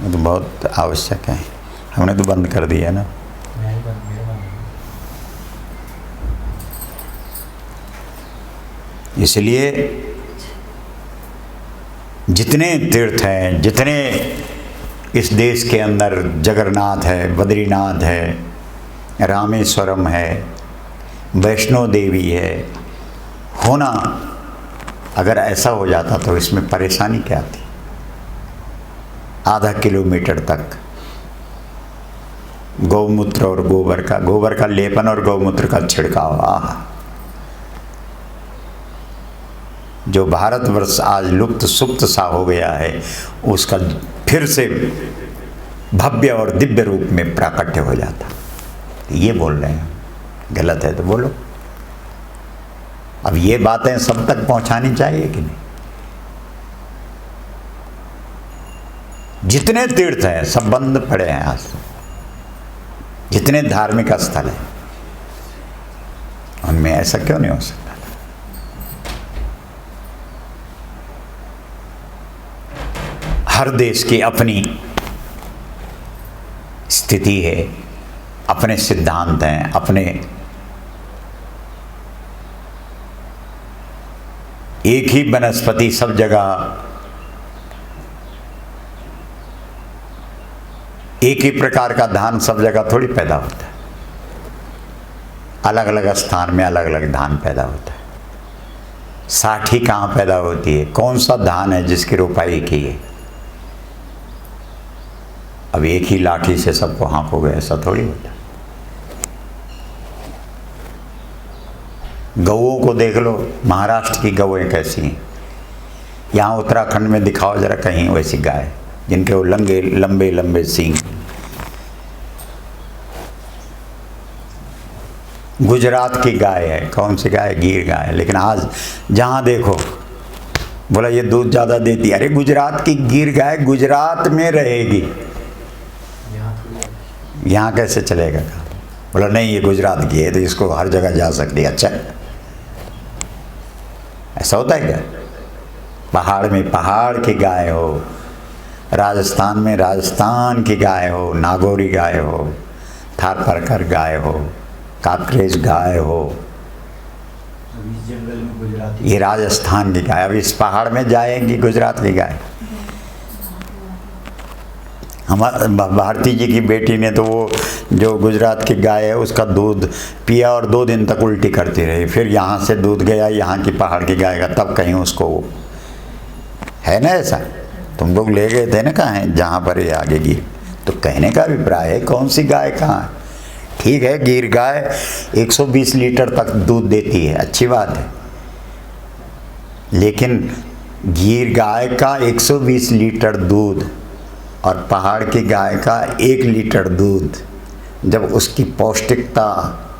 तो बहुत आवश्यक है। हमने तो बंद कर दिया ना। इसलिए जितने तीर्थ हैं, जितने इस देश के अंदर, जगन्नाथ है, बद्रीनाथ है, रामेश्वरम है, वैष्णो देवी है, होना अगर ऐसा हो जाता तो इसमें परेशानी क्या थी। आधा किलोमीटर तक गौमूत्र और गोबर का लेपन और गौमूत्र का छिड़काव। आह, जो भारतवर्ष आज लुप्त सुप्त सा हो गया है, उसका फिर से भव्य और दिव्य रूप में प्राकट्य हो जाता। ये बोल रहे हैं, गलत है तो बोलो। अब ये बातें सब तक पहुंचानी चाहिए कि नहीं। जितने तीर्थ हैं सब बंद पड़े हैं आज, जितने धार्मिक स्थल हैं उनमें ऐसा क्यों नहीं हो सकता। हर देश की अपनी स्थिति है, अपने सिद्धांत हैं, अपने एक ही वनस्पति सब जगह, एक ही प्रकार का धान सब जगह थोड़ी पैदा होता है। अलग अलग स्थान में अलग अलग धान पैदा होता है। साठी कहाँ पैदा होती है? कौन सा धान है जिसकी रोपाई की है? अब एक ही लाठी से सबको हाँकोगे, ऐसा थोड़ी होता। गौओं को देख लो, महाराष्ट्र की गौएं कैसी हैं। यहाँ उत्तराखंड में दिखाओ जरा कहीं वैसी गाय जिनके वो लंबे लंबे सींग। गुजरात की गाय है, कौन सी गाय? गिर गाय। लेकिन आज जहाँ देखो बोला ये दूध ज़्यादा देती है। अरे गुजरात की गिर गाय गुजरात में रहेगी, यहाँ कैसे चलेगा काम? बोला नहीं ये गुजरात की है तो इसको हर जगह जा सकती है। अच्छा, ऐसा होता है क्या? पहाड़ में पहाड़ की गाय हो, राजस्थान में राजस्थान की गाय हो, नागौरी गाय हो, थारपारकर गाय हो, काकरेज गाय हो, जंगल में गुजराती, ये राजस्थान की गाय। अब इस पहाड़ में जाएंगी गुजरात की गाय। हमारे भारती जी की बेटी ने तो वो जो गुजरात की गाय है उसका दूध पिया और 2 दिन तक उल्टी करती रही। फिर यहाँ से दूध गया यहाँ की पहाड़ की गाय का, तब कहीं उसको है ना ऐसा। तुम लोग ले गए थे ना कहाँ है जहाँ पर ये आगे गिर। तो कहने का अभिप्राय है कौन सी गाय कहाँ है। ठीक है, गिर गाय 120 लीटर तक दूध देती है, अच्छी बात है। लेकिन गिर गाय का 120 लीटर दूध और पहाड़ की गाय का 1 लीटर दूध, जब उसकी पौष्टिकता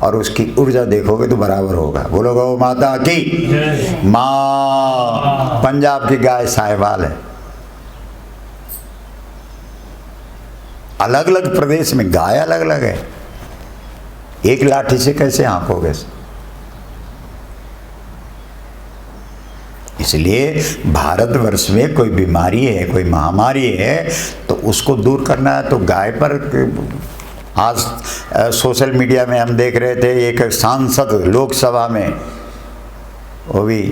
और उसकी ऊर्जा देखोगे तो बराबर होगा। बोलो गौ माता की माँ। पंजाब की गाय साहिवाल है। अलग अलग प्रदेश में गाय अलग अलग है। एक लाठी से कैसे हाँकोगे? इसलिए भारतवर्ष में कोई बीमारी है, कोई महामारी है तो उसको दूर करना है तो गाय पर। आज सोशल मीडिया में हम देख रहे थे एक सांसद लोकसभा में, वो भी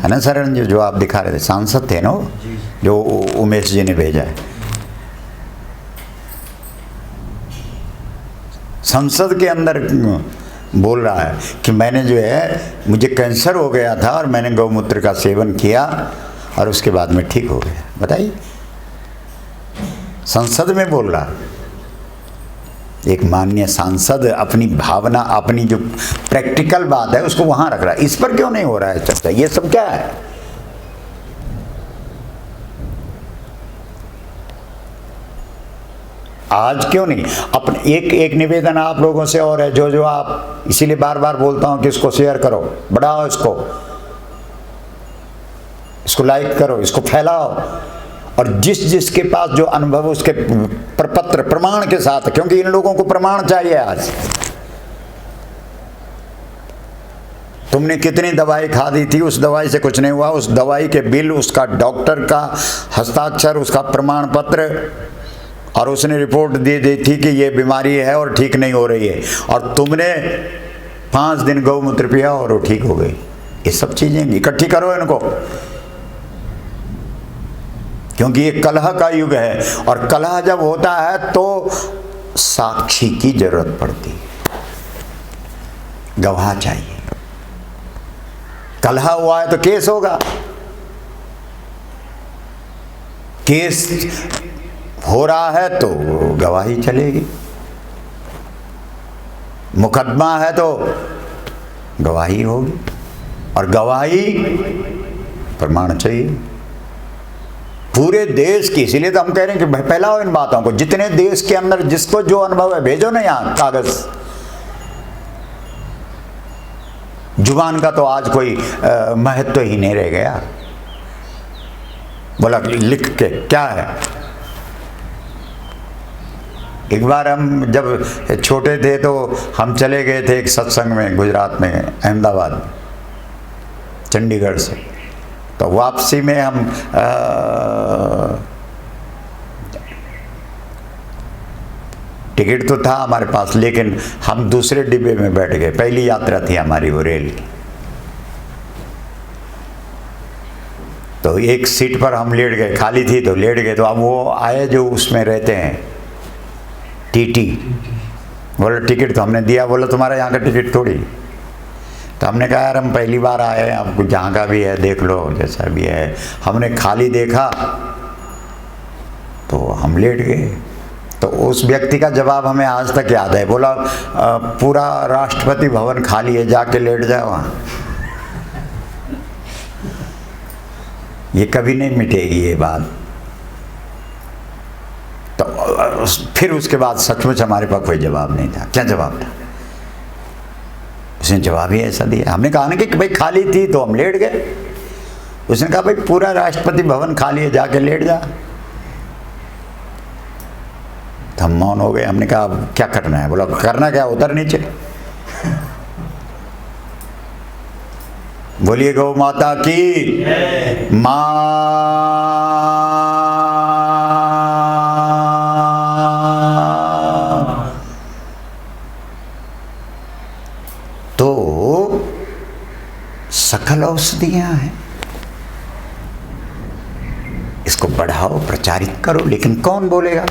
है ना शरण जी, जो आप दिखा रहे थे, सांसद थे ना वो, जो उमेश जी ने भेजा है। संसद के अंदर बोल रहा है कि मैंने जो है, मुझे कैंसर हो गया था और मैंने गौमूत्र का सेवन किया और उसके बाद में ठीक हो गया। बताइए, संसद में बोल रहा है एक माननीय सांसद, अपनी भावना, अपनी जो प्रैक्टिकल बात है उसको वहां रख रहा है। इस पर क्यों नहीं हो रहा है चर्चा? ये सब क्या है? आज क्यों नहीं? अपने एक निवेदन आप लोगों से और है, जो आप, इसीलिए बार बार बोलता हूं कि इसको शेयर करो, बढ़ाओ इसको लाइक करो, इसको फैलाओ, और जिसके पास जो अनुभव उसके प्रपत्र प्रमाण के साथ, क्योंकि इन लोगों को प्रमाण चाहिए। आज तुमने कितनी दवाई खा दी थी, उस दवाई से कुछ नहीं हुआ, उस दवाई के बिल, उसका डॉक्टर का हस्ताक्षर, उसका प्रमाण पत्र, और उसने रिपोर्ट दे दी थी कि ये बीमारी है और ठीक नहीं हो रही है, और तुमने 5 दिन गौमूत्र पिया और वो ठीक हो गई। ये सब चीजें इकट्ठी करो इनको, क्योंकि ये कलह का युग है, और कलह जब होता है तो साक्षी की जरूरत पड़ती है, गवाह चाहिए। कलह हुआ है तो केस होगा, केस हो रहा है तो गवाही चलेगी, मुकदमा है तो गवाही होगी, और गवाही प्रमाण चाहिए पूरे देश की। इसीलिए तो हम कह रहे हैं कि फैलाओ इन बातों को, जितने देश के अंदर जिसको जो अनुभव है भेजो ना यहाँ कागज। जुबान का तो आज कोई महत्व ही नहीं रह गया। बोला लिख के क्या है। एक बार हम जब छोटे थे तो हम चले गए थे एक सत्संग में गुजरात में, अहमदाबाद, चंडीगढ़ से। तो वापसी में हम टिकट तो था हमारे पास, लेकिन हम दूसरे डिब्बे में बैठ गए। पहली यात्रा थी हमारी वो रेल की। तो एक सीट पर हम लेट गए, खाली थी तो लेट गए। तो अब वो आए जो उसमें रहते हैं टीटी, बोला टिकट, तो हमने दिया। बोला तुम्हारा यहाँ का टिकट थोड़ी। तो हमने कहा यार हम पहली बार आए हैं, आपको जहाँ का भी है देख लो, जैसा भी है। हमने खाली देखा तो हम लेट गए। तो उस व्यक्ति का जवाब हमें आज तक याद है। बोला पूरा राष्ट्रपति भवन खाली है, जाके लेट जाओ वहाँ। ये कभी नहीं मिटेगी ये बात। तो फिर उसके बाद सचमुच हमारे पास कोई जवाब नहीं था। क्या जवाब था? उसने जवाब ही ऐसा दिया। हमने कहा ना कि भाई खाली थी तो हम लेट गए। उसने कहा भाई पूरा राष्ट्रपति भवन खाली है, जाके लेट जा। तो हम मौन हो गए। हमने कहा क्या करना है? बोला करना क्या, उतर नीचे। बोलिए गौ माता की माँ। तो सकल औषधियां हैं, इसको बढ़ाओ, प्रचारित करो। लेकिन कौन बोलेगा?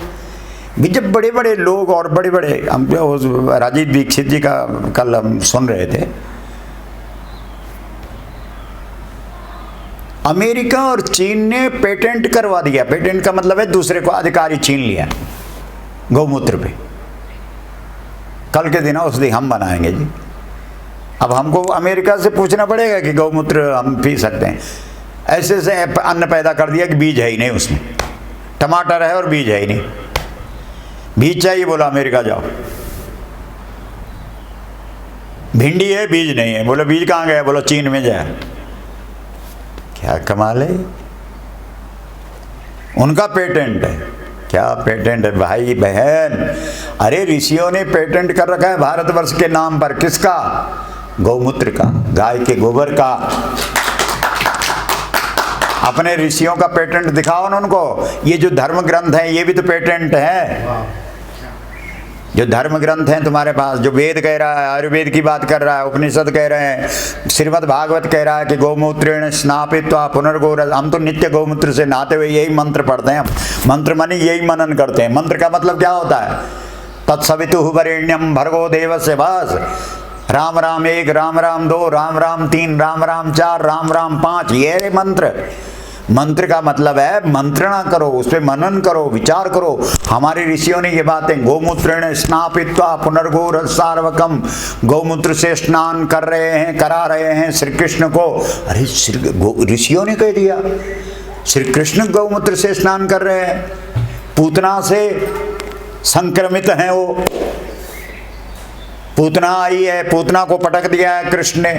भी जब बड़े बड़े लोग और बड़े बड़े, हम राजीव दीक्षित जी का कल हम सुन रहे थे, अमेरिका और चीन ने पेटेंट करवा दिया। पेटेंट का मतलब है दूसरे को अधिकारी छीन लिया गौमूत्र पे। कल के दिन औषधि हम बनाएंगे जी। अब हमको अमेरिका से पूछना पड़ेगा कि गौमूत्र हम पी सकते हैं। ऐसे से अन्न पैदा कर दिया कि बीज है ही नहीं उसमें। टमाटर है और बीज है ही नहीं। बीज चाहिए, बोला अमेरिका जाओ। भिंडी है, बीज नहीं है, बोला बीज कहाँ गया? बोला चीन में जाए। क्या कमाल है, उनका पेटेंट है। क्या पेटेंट है भाई बहन? अरे ऋषियों ने पेटेंट कर रखा है भारतवर्ष के नाम पर। किसका? गौमूत्र का, गाय के गोबर का। अपने ऋषियों का पेटेंट दिखाओ ना उनको। ये जो धर्म ग्रंथ है ये भी तो पेटेंट है। जो धर्म ग्रंथ हैं तुम्हारे पास, जो वेद कह रहा है, आयुर्वेद की बात कर रहा है, उपनिषद कह रहे हैं, श्रीमद् भागवत कह रहा है कि गौमूत्रेण स्नापित्वा पुनर्गोर, हम तो नित्य गौमूत्र से नहाते हुए यही मंत्र पढ़ते हैं। मंत्र माने यही मनन करते हैं। मंत्र का मतलब क्या होता है? तत्सवितुः वरेण्यम भर्गो देवस्य बस। राम राम 1, राम राम 2, राम राम 3, राम राम 4, राम राम 5, ये है मंत्र। मंत्र का मतलब है मंत्रणा करो, उस पर मनन करो, विचार करो। हमारे ऋषियों ने ये बातें, गौमूत्रेण स्नापित्वा पुनर्गोर सार्वकम, गौमूत्र से स्नान कर रहे हैं, करा रहे हैं श्री कृष्ण को। अरे ऋषियों ने कह दिया, श्री कृष्ण गौमूत्र से स्नान कर रहे हैं। पूतना से संक्रमित हैं वो, पूतना आई है, पूतना को पटक दिया है कृष्ण ने।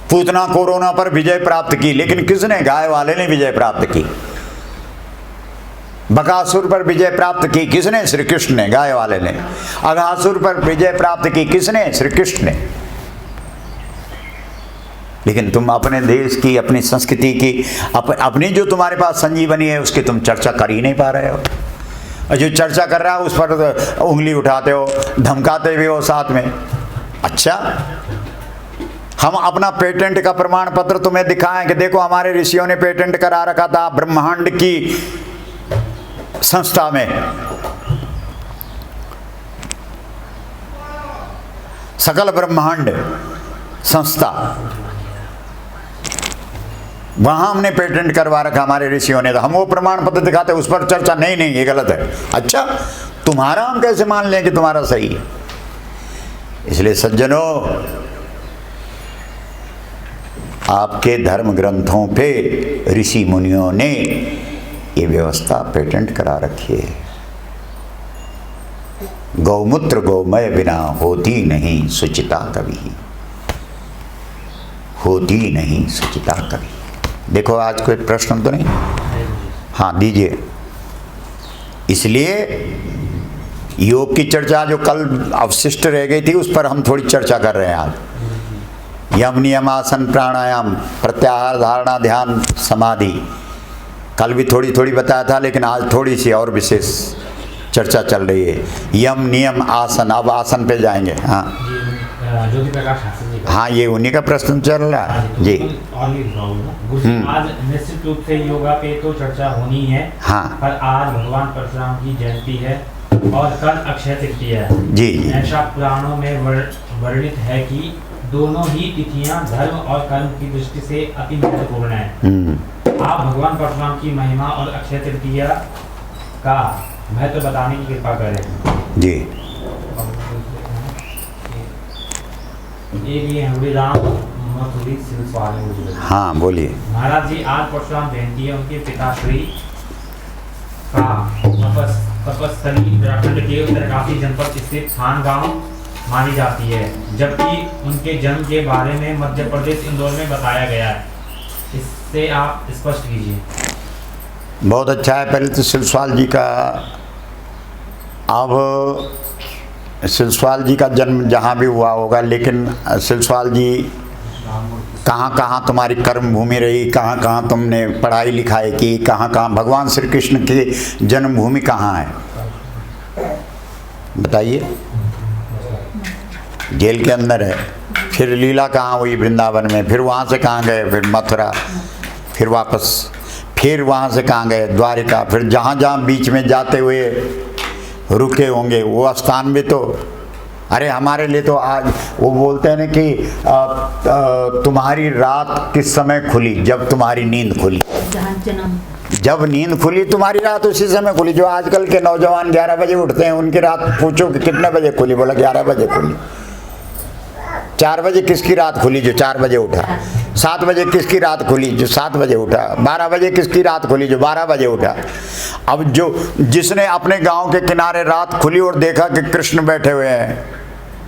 पूतना कोरोना पर विजय प्राप्त की, लेकिन किसने? गाय वाले ने विजय प्राप्त की। बकासुर पर विजय प्राप्त की किसने? श्री कृष्ण ने, गाय वाले ने। अघासुर पर विजय प्राप्त की किसने? श्री कृष्ण ने। लेकिन तुम अपने देश की, अपनी संस्कृति की, अपनी जो तुम्हारे पास संजीवनी है उसकी तुम चर्चा कर ही नहीं पा रहे हो। और जो चर्चा कर रहा है उस पर उंगली उठाते हो, धमकाते भी हो साथ में। अच्छा, हम अपना पेटेंट का प्रमाण पत्र तुम्हें दिखाएं कि देखो हमारे ऋषियों ने पेटेंट करा रखा था ब्रह्मांड की संस्था में, सकल ब्रह्मांड संस्था, वहां हमने पेटेंट करवा रखा हमारे ऋषियों ने। तो हम वो प्रमाण पत्र दिखाते, उस पर चर्चा नहीं नहीं ये गलत है। अच्छा, तुम्हारा हम कैसे मान लें कि तुम्हारा सही है? इसलिए सज्जनों, आपके धर्म ग्रंथों पे ऋषि मुनियों ने ये व्यवस्था पेटेंट करा रखी है। गौमूत्र गौमय बिना होती नहीं सुचिता कभी, होती नहीं सुचिता कभी। देखो आज कोई प्रश्न तो नहीं? हाँ दीजिए। इसलिए योग की चर्चा जो कल अवशिष्ट रह गई थी उस पर हम थोड़ी चर्चा कर रहे हैं आज। यम नियम आसन प्राणायाम प्रत्याहार धारणा ध्यान समाधि कल भी थोड़ी थोड़ी बताया था, लेकिन आज थोड़ी सी और विशेष चर्चा चल रही है। यम नियम आसन, अब आसन पे जाएंगे। हाँ ज्योति प्रकाश शास्त्री जी का, हाँ ये उन्हीं का प्रश्न चल रहा है जी। और भी गुरु आज निश्चित रूप से योगा पे तो चर्चा होनी है। हाँ पर आज भगवान परशुराम की जयंती है और कल अक्षय तृतीया है जी जी। ऐसा पुराणों में वर्णित है कि दोनों ही तिथियां धर्म और कर्म की दृष्टि से अति महत्वपूर्ण है। आप भगवान परशुराम की महिमा और अक्षय तृतीया का महत्व बताने की कृपा करें जी। एक ये हरिराम मथुरी सिंह सवाल है मुझे। हाँ बोलिए। महाराज जी, आज परशुराम जयंती है। उनके पिताश्री का तपस्थली उत्तराखंड के उत्तरकाशी जनपद स्थित थान गांव मानी जाती है, जबकि उनके जन्म के बारे में मध्य प्रदेश इंदौर में बताया गया है। इससे आप स्पष्ट कीजिए। बहुत अच्छा है। पहले तो शिवसवाल जी का, अब शिवसवाल जी का जन्म जहाँ भी हुआ होगा, लेकिन शिवसवाल जी कहाँ कहाँ तुम्हारी कर्म भूमि रही, कहाँ कहाँ तुमने पढ़ाई लिखाई की, कहाँ कहाँ भगवान श्री कृष्ण की जन्मभूमि कहाँ है बताइए। जेल के अंदर है। फिर लीला कहाँ हुई? वृंदावन में। फिर वहाँ से कहाँ गए? फिर मथुरा। फिर वापस, फिर वहाँ से कहाँ गए? द्वारिका। फिर जहाँ जहाँ बीच में जाते हुए रुके होंगे वो स्थान भी तो, अरे हमारे लिए तो आज वो बोलते हैं ना कि तुम्हारी रात किस समय खुली? जब तुम्हारी नींद खुली। जब नींद खुली तुम्हारी रात उसी समय खुली। जो आजकल के नौजवान 11 बजे उठते हैं उनकी रात पूछो कि कितने बजे खुली? बोला 11 बजे खुली। 4 बजे किसकी रात खुली? जो 4 बजे उठा। 7 बजे किसकी रात खुली? जो 7 बजे उठा। 12 बजे किसकी रात खुली? जो 12 बजे उठा। अब जो जिसने अपने गांव के किनारे रात खुली और देखा कि कृष्ण बैठे हुए हैं,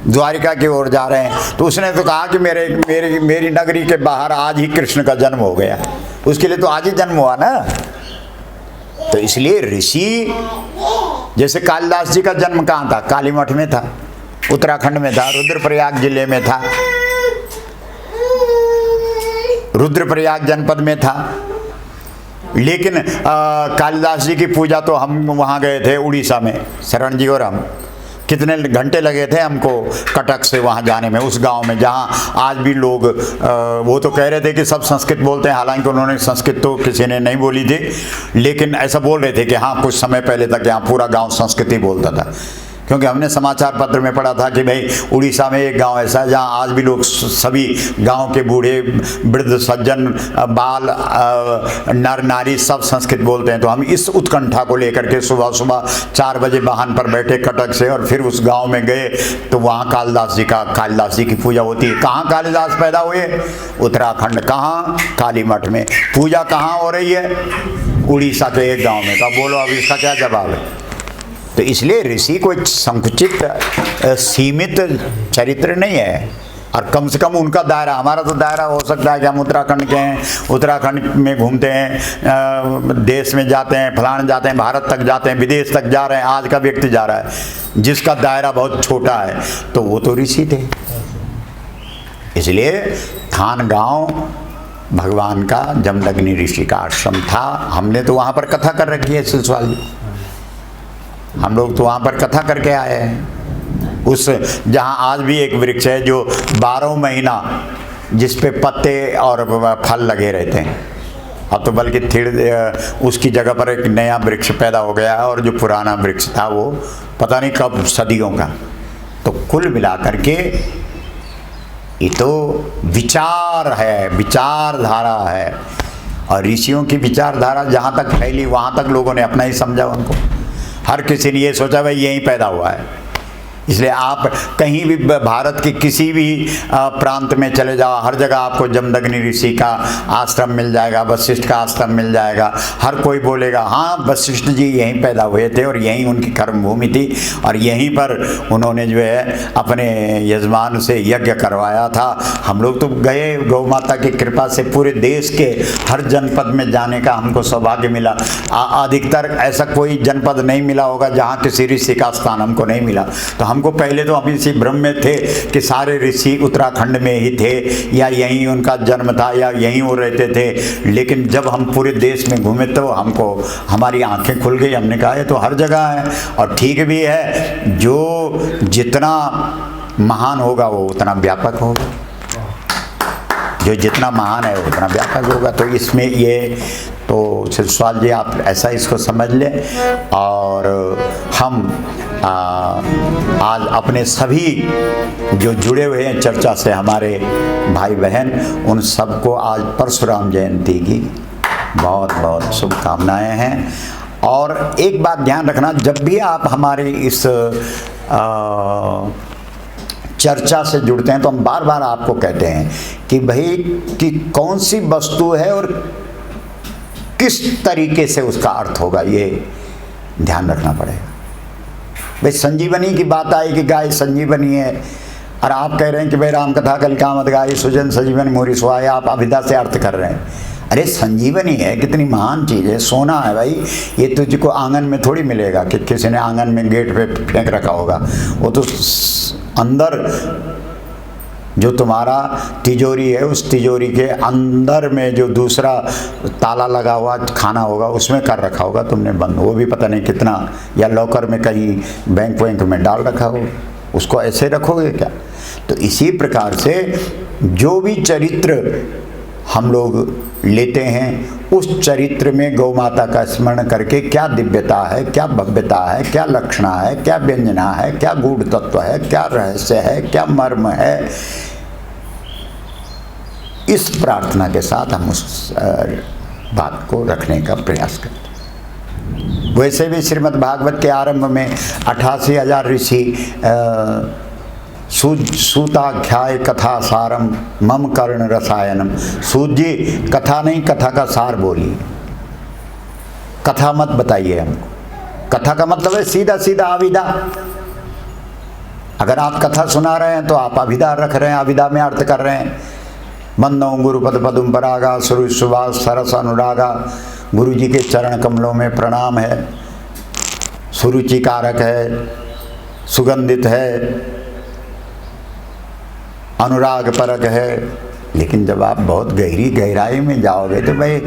द्वारिका की ओर जा रहे हैं, तो उसने तो कहा कि मेरी नगरी के बाहर आज ही कृष्ण का जन्म हो गया। उसके लिए तो आज ही जन्म हुआ ना। तो इसलिए ऋषि, जैसे कालिदास जी का जन्म कहाँ था? काली मठ में था, उत्तराखंड में था, रुद्रप्रयाग जिले में था, रुद्रप्रयाग जनपद में था। लेकिन कालिदास जी की पूजा तो हम वहाँ गए थे उड़ीसा में, शरण जी और हम, कितने घंटे लगे थे हमको कटक से वहाँ जाने में, उस गांव में जहाँ आज भी लोग वो तो कह रहे थे कि सब संस्कृत बोलते हैं, हालांकि उन्होंने संस्कृत तो किसी ने नहीं बोली थी, लेकिन ऐसा बोल रहे थे कि हाँ कुछ समय पहले तक यहाँ पूरा गांव संस्कृत ही बोलता था। क्योंकि हमने समाचार पत्र में पढ़ा था कि भाई उड़ीसा में एक गांव ऐसा है जहाँ आज भी लोग सभी गांव के बूढ़े वृद्ध सज्जन बाल नर नारी सब संस्कृत बोलते हैं। तो हम इस उत्कंठा को लेकर के सुबह सुबह 4 बजे वाहन पर बैठे कटक से और फिर उस गांव में गए, तो वहाँ कालिदास जी की पूजा होती है। कहाँ कालिदास पैदा हुए? उत्तराखंड। कहाँ? काली मठ में। पूजा कहाँ हो रही है? उड़ीसा के एक गाँव में। तो बोलो अब इसका क्या जवाब है? तो इसलिए ऋषि कोई संकुचित सीमित चरित्र नहीं है, और कम से कम उनका दायरा, हमारा तो दायरा हो सकता है कि हम उत्तराखंड के हैं, उत्तराखंड में घूमते हैं, देश में जाते हैं, फलाने जाते हैं, भारत तक जाते हैं, विदेश तक जा रहे हैं। आज का व्यक्ति जा रहा है जिसका दायरा बहुत छोटा है, तो वो तो ऋषि थे। इसलिए थान गांव भगवान का जमदग्नि ऋषि का आश्रम था। हमने तो वहाँ पर कथा कर रखी है सिलसिला जी, हम लोग तो वहाँ पर कथा करके आए हैं। उस जहाँ आज भी एक वृक्ष है जो 12 महीना जिस पे पत्ते और फल लगे रहते हैं, अब तो बल्कि उसकी जगह पर एक नया वृक्ष पैदा हो गया है, और जो पुराना वृक्ष था वो पता नहीं कब सदियों का। तो कुल मिलाकर के ये तो विचार है, विचारधारा है, और ऋषियों की विचारधारा जहाँ तक फैली वहाँ तक लोगों ने अपना ही समझा उनको। हर किसी ने ये सोचा भाई यहीं पैदा हुआ है। इसलिए आप कहीं भी भारत के किसी भी प्रांत में चले जाओ, हर जगह आपको जमदग्नि ऋषि का आश्रम मिल जाएगा, वशिष्ठ का आश्रम मिल जाएगा। हर कोई बोलेगा हाँ वशिष्ठ जी यहीं पैदा हुए थे और यहीं उनकी कर्मभूमि थी, और यहीं पर उन्होंने जो है अपने यजमान से यज्ञ करवाया था। हम लोग तो गए, गौ माता की कृपा से पूरे देश के हर जनपद में जाने का हमको सौभाग्य मिला। अधिकतर ऐसा कोई जनपद नहीं मिला होगा जहाँ किसी ऋषि का स्थान हमको नहीं मिला। तो हमको पहले तो हम इसी भ्रम में थे कि सारे ऋषि उत्तराखंड में ही थे, या यहीं उनका जन्म था, या यहीं वो रहते थे। लेकिन जब हम पूरे देश में घूमे तो हमको हमारी आंखें खुल गई। हमने कहा ये तो हर जगह है, और ठीक भी है, जो जितना महान होगा वो उतना व्यापक होगा, जो जितना महान है वो उतना व्यापक होगा। तो इसमें ये तो शिवपाल जी आप ऐसा इसको समझ लें, और हम आज अपने सभी जो जुड़े हुए हैं चर्चा से हमारे भाई बहन, उन सबको आज परशुराम जयंती की बहुत बहुत शुभकामनाएं हैं। और एक बात ध्यान रखना, जब भी आप हमारे इस चर्चा से जुड़ते हैं तो हम बार बार आपको कहते हैं कि भाई कि कौन सी वस्तु है और किस तरीके से उसका अर्थ होगा, ये ध्यान रखना पड़ेगा। भाई संजीवनी की बात आई कि गाय संजीवनी है, और आप कह रहे हैं कि भाई राम कथा कलिकामत गाय सुजन संजीवन मोरी सुहाय, आप अभिधा से अर्थ कर रहे हैं। अरे संजीवनी है, कितनी महान चीज़ है, सोना है भाई। ये तुझको आंगन में थोड़ी मिलेगा कि किसी ने आंगन में गेट पे फेंक रखा होगा, वो तो अंदर जो तुम्हारा तिजोरी है, उस तिजोरी के अंदर में जो दूसरा ताला लगा हुआ खाना होगा उसमें कर रखा होगा तुमने बंद, वो भी पता नहीं कितना, या लॉकर में कहीं बैंक वैंक में डाल रखा हो, उसको ऐसे रखोगे क्या? तो इसी प्रकार से जो भी चरित्र हम लोग लेते हैं, उस चरित्र में गौ माता का स्मरण करके क्या दिव्यता है, क्या भव्यता है, क्या लक्षणा है, क्या व्यंजना है, क्या गूढ़ तत्व है, क्या रहस्य है, क्या मर्म है, इस प्रार्थना के साथ हम उस बात को रखने का प्रयास करते हैं। वैसे भी श्रीमद् भागवत के आरंभ में 88,000 ऋषि सूताख्याय कथा सारम मम कर्ण रसायनम। सूत जी कथा नहीं, कथा का सार बोलिए, कथा मत बताइए हमको। कथा का मतलब है सीधा सीधा अविदा। अगर आप कथा सुना रहे हैं तो आप अभिधा रख रहे हैं, अभिधा में अर्थ कर रहे हैं। बंदो गुरुपद पदुम परागा सुरु सुभाष सरस अनुरागा। गुरु जी के चरण कमलों में प्रणाम है, सुरुचिकारक है, सुगंधित है, अनुराग परक है, लेकिन जब आप बहुत गहराई में जाओगे तो भाई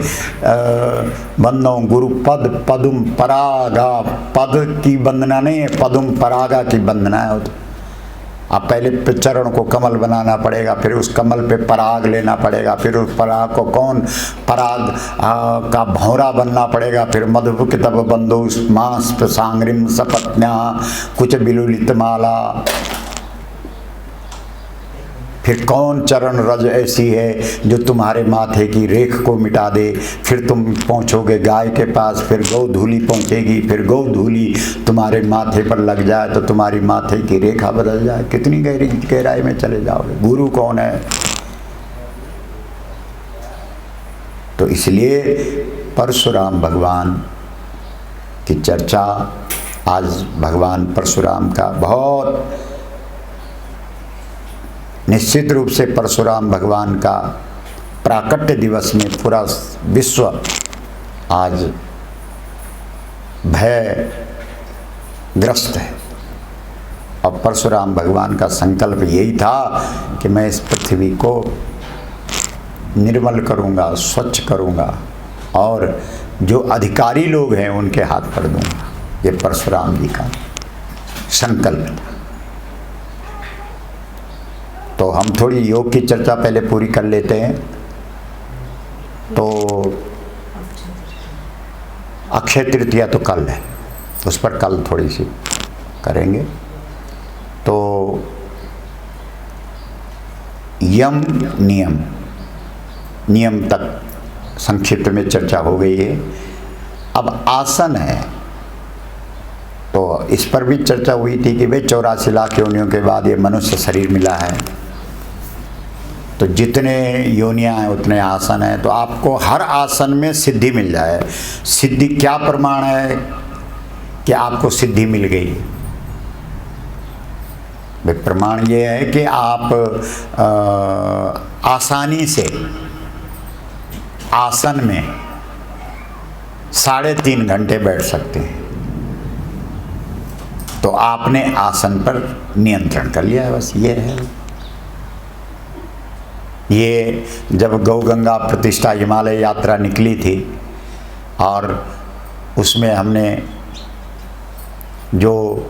बंदो गुरु पद पदुम परागा, पद की वंदना नहीं है, पदुम परागा की वंदना है। तो आप पहले चरण को कमल बनाना पड़ेगा, फिर उस कमल पे पराग लेना पड़ेगा, फिर उस पराग को कौन पराग का भौरा बनना पड़ेगा, फिर मधु तब बंधु मांस सांग्रिम सपत्न्या कुछ बिलुलित माला, फिर कौन चरण रज ऐसी है जो तुम्हारे माथे की रेख को मिटा दे। फिर तुम पहुँचोगे गाय के पास, फिर गौ धूली पहुँचेगी, फिर गौ धूली तुम्हारे माथे पर लग जाए तो तुम्हारी माथे की रेखा बदल जाए। कितनी गहराई में चले जाओगे। गुरु कौन है? तो इसलिए परशुराम भगवान की चर्चा आज भगवान परशुराम का बहुत निश्चित रूप से परशुराम भगवान का प्राकट्य दिवस में पूरा विश्व आज भयग्रस्त है। और परशुराम भगवान का संकल्प यही था कि मैं इस पृथ्वी को निर्मल करूंगा, स्वच्छ करूंगा और जो अधिकारी लोग हैं उनके हाथ पर दूंगा। ये परशुराम जी का संकल्प था। तो हम थोड़ी योग की चर्चा पहले पूरी कर लेते हैं। तो अक्षय तृतीया तो कल है, उस पर कल थोड़ी सी करेंगे। तो यम नियम तक संक्षिप्त में चर्चा हो गई है। अब आसन है, तो इस पर भी चर्चा हुई थी कि भाई 84 लाख योनियों के बाद ये मनुष्य शरीर मिला है, तो जितने योनियां हैं उतने आसन हैं। तो आपको हर आसन में सिद्धि मिल जाए। सिद्धि क्या प्रमाण है कि आपको सिद्धि मिल गई? भाई प्रमाण ये है कि आप आसानी से आसन में 3.5 घंटे बैठ सकते हैं। तो आपने आसन पर नियंत्रण कर लिया है, बस ये है। ये जब गौ गंगा प्रतिष्ठा हिमालय यात्रा निकली थी और उसमें हमने जो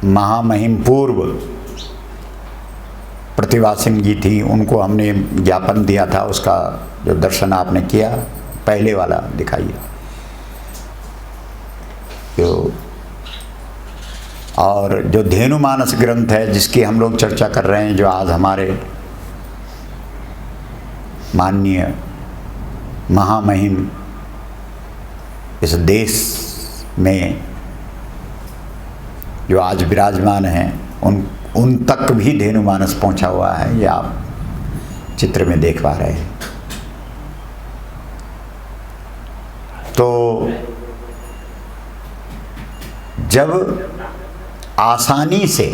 महामहिम पूर्व प्रतिभा सिंह जी थी उनको हमने ज्ञापन दिया था, उसका जो दर्शन आपने किया पहले वाला दिखाइए। तो और जो धेनुमानस ग्रंथ है जिसकी हम लोग चर्चा कर रहे हैं, जो आज हमारे माननीय महामहिम इस देश में जो आज विराजमान हैं उन तक भी धेनुमानस पहुंचा हुआ है, ये आप चित्र में देख पा रहे हैं। तो जब आसानी से,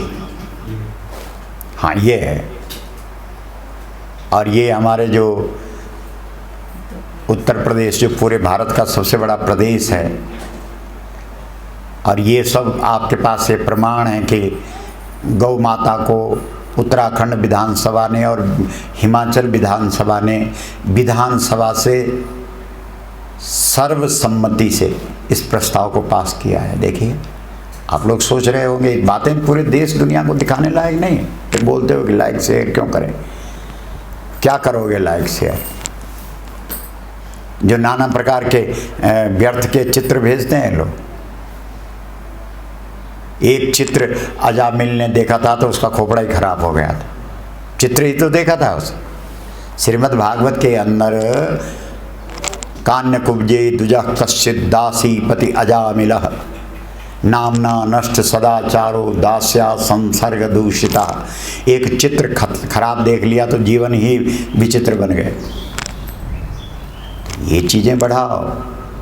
हाँ ये है, और ये हमारे जो उत्तर प्रदेश जो पूरे भारत का सबसे बड़ा प्रदेश है, और ये सब आपके पास ये प्रमाण है कि गौ माता को उत्तराखंड विधानसभा ने और हिमाचल विधानसभा ने विधानसभा से सर्वसम्मति से इस प्रस्ताव को पास किया है। देखिए, आप लोग सोच रहे होंगे बातें पूरे देश दुनिया को दिखाने लायक नहीं है, फिर बोलते हो कि लाइक शेयर क्यों करें। क्या करोगे लाइक शेयर? जो नाना प्रकार के व्यर्थ के चित्र भेजते हैं लोग। एक चित्र अजामिल ने देखा था तो उसका खोपड़ा ही खराब हो गया था। चित्र ही तो देखा था उसे। श्रीमद् भागवत के अंदर कान्य कुब्जे दुजा कश्चित दासी पति अजामिलः नामना नष्ट सदाचारो दास्या संसर्ग दूषिता। एक चित्र खराब देख लिया तो जीवन ही विचित्र बन गए। ये चीज़ें बढ़ाओ,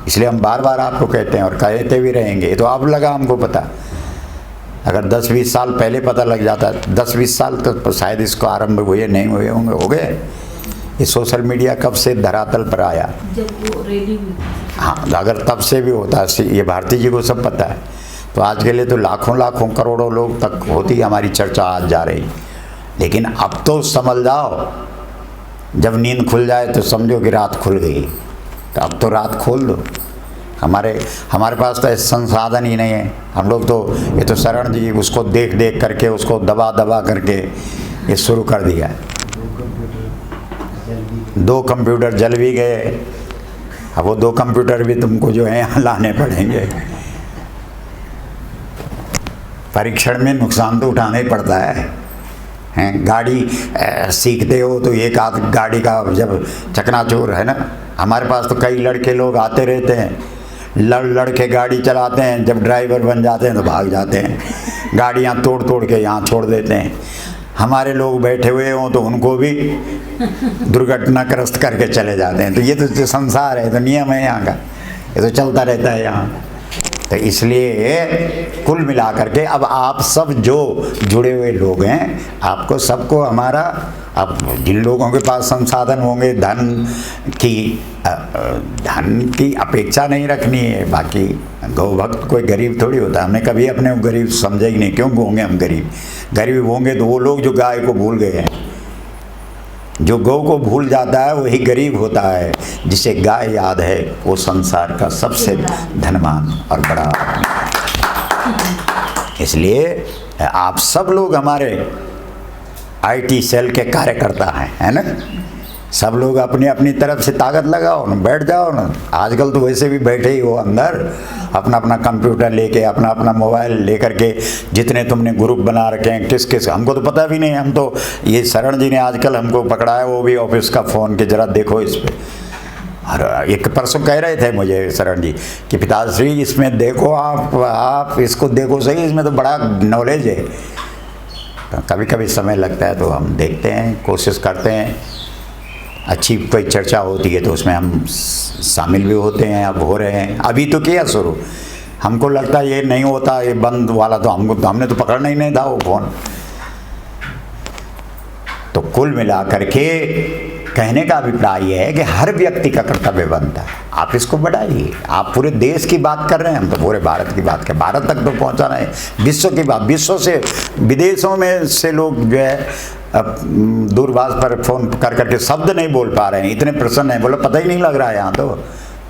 इसलिए हम बार बार आपको कहते हैं और कहते भी रहेंगे। ये तो अब लगा हमको पता, अगर 10-20 साल पहले पता लग जाता, 10-20 साल तो शायद इसको आरंभ हुए नहीं हुए होंगे, हो गए। ये सोशल मीडिया कब से धरातल पर आया? जब वो रैली हुई। हाँ, अगर तब से भी होता, ये भारती जी को सब पता है, तो आज के लिए तो लाखों करोड़ों लोग तक होती हमारी चर्चा आज जा रही। लेकिन अब तो समझ जाओ, जब नींद खुल जाए तो समझो कि रात खुल गई। तो अब तो रात खोल दो। हमारे पास तो ऐसे संसाधन ही नहीं है। हम लोग तो ये तो शरण जी उसको देख देख करके, उसको दबा दबा करके ये शुरू कर दिया। 2 कंप्यूटर जल भी गए। अब वो 2 कंप्यूटर भी तुमको जो है यहाँ लाने पड़ेंगे। परीक्षण में नुकसान तो उठाना ही पड़ता है। हैं, गाड़ी सीखते हो तो एक आध गाड़ी का जब चकनाचूर है ना, हमारे पास तो कई लड़के लोग आते रहते हैं, लड़ के गाड़ी चलाते हैं, जब ड्राइवर बन जाते हैं तो भाग जाते हैं, गाड़ियाँ तोड़ तोड़ के यहाँ छोड़ देते हैं। हमारे लोग बैठे हुए हों तो उनको भी दुर्घटनाग्रस्त करके चले जाते हैं। तो ये तो जो संसार है, तो नियम है यहाँ का, ये तो चलता रहता है यहाँ। तो इसलिए कुल मिलाकर के अब आप सब जो जुड़े हुए लोग हैं, आपको सबको हमारा, अब जिन लोगों के पास संसाधन होंगे, धन की अपेक्षा नहीं रखनी है। बाकी गौ भक्त कोई गरीब थोड़ी होता है। हमने कभी अपने को गरीब समझा ही नहीं। क्यों होंगे हम गरीब होंगे तो वो लोग जो गाय को भूल गए हैं। जो गौ को भूल जाता है वही गरीब होता है। जिसे गाय याद है वो संसार का सबसे धनवान और बड़ा आदमी। इसलिए आप सब लोग हमारे IT सेल के कार्यकर्ता हैं, है ना। सब लोग अपनी अपनी तरफ से ताकत लगाओ ना, बैठ जाओ ना। आजकल तो वैसे भी बैठे ही हो अंदर, अपना अपना कंप्यूटर लेके, अपना अपना मोबाइल लेकर के। जितने तुमने ग्रुप बना रखे हैं, किस किस, हमको तो पता भी नहीं। हम तो ये शरण जी ने आजकल हमको पकड़ा है, वो भी ऑफिस का फ़ोन के जरा देखो इस पर। और एक परसों कह रहे थे मुझे शरण जी कि पिताश्री इसमें देखो, आप इसको देखो सही, इसमें तो बड़ा नॉलेज है। तो कभी कभी समय लगता है तो हम देखते हैं, कोशिश करते हैं। अच्छी कोई चर्चा होती है तो उसमें हम शामिल भी होते हैं। अब हो रहे हैं, अभी तो किया शुरू। हमको लगता है ये नहीं होता, ये बंद वाला, तो हमने तो पकड़ना ही नहीं था वो फ़ोन। तो कुल मिला करके कहने का अभिप्राय यह है कि हर व्यक्ति का कर्तव्य बनता है। आप इसको बढ़ाइए। आप पूरे देश की बात कर रहे हैं, हम तो पूरे भारत की बात कर, भारत तक तो पहुंचाना है। विश्व की बात, विश्व से, विदेशों में से लोग जो है दूरभाष पर फ़ोन कर करके शब्द नहीं बोल पा रहे हैं, इतने प्रसन्न हैं। बोलो पता ही नहीं लग रहा है यहाँ तो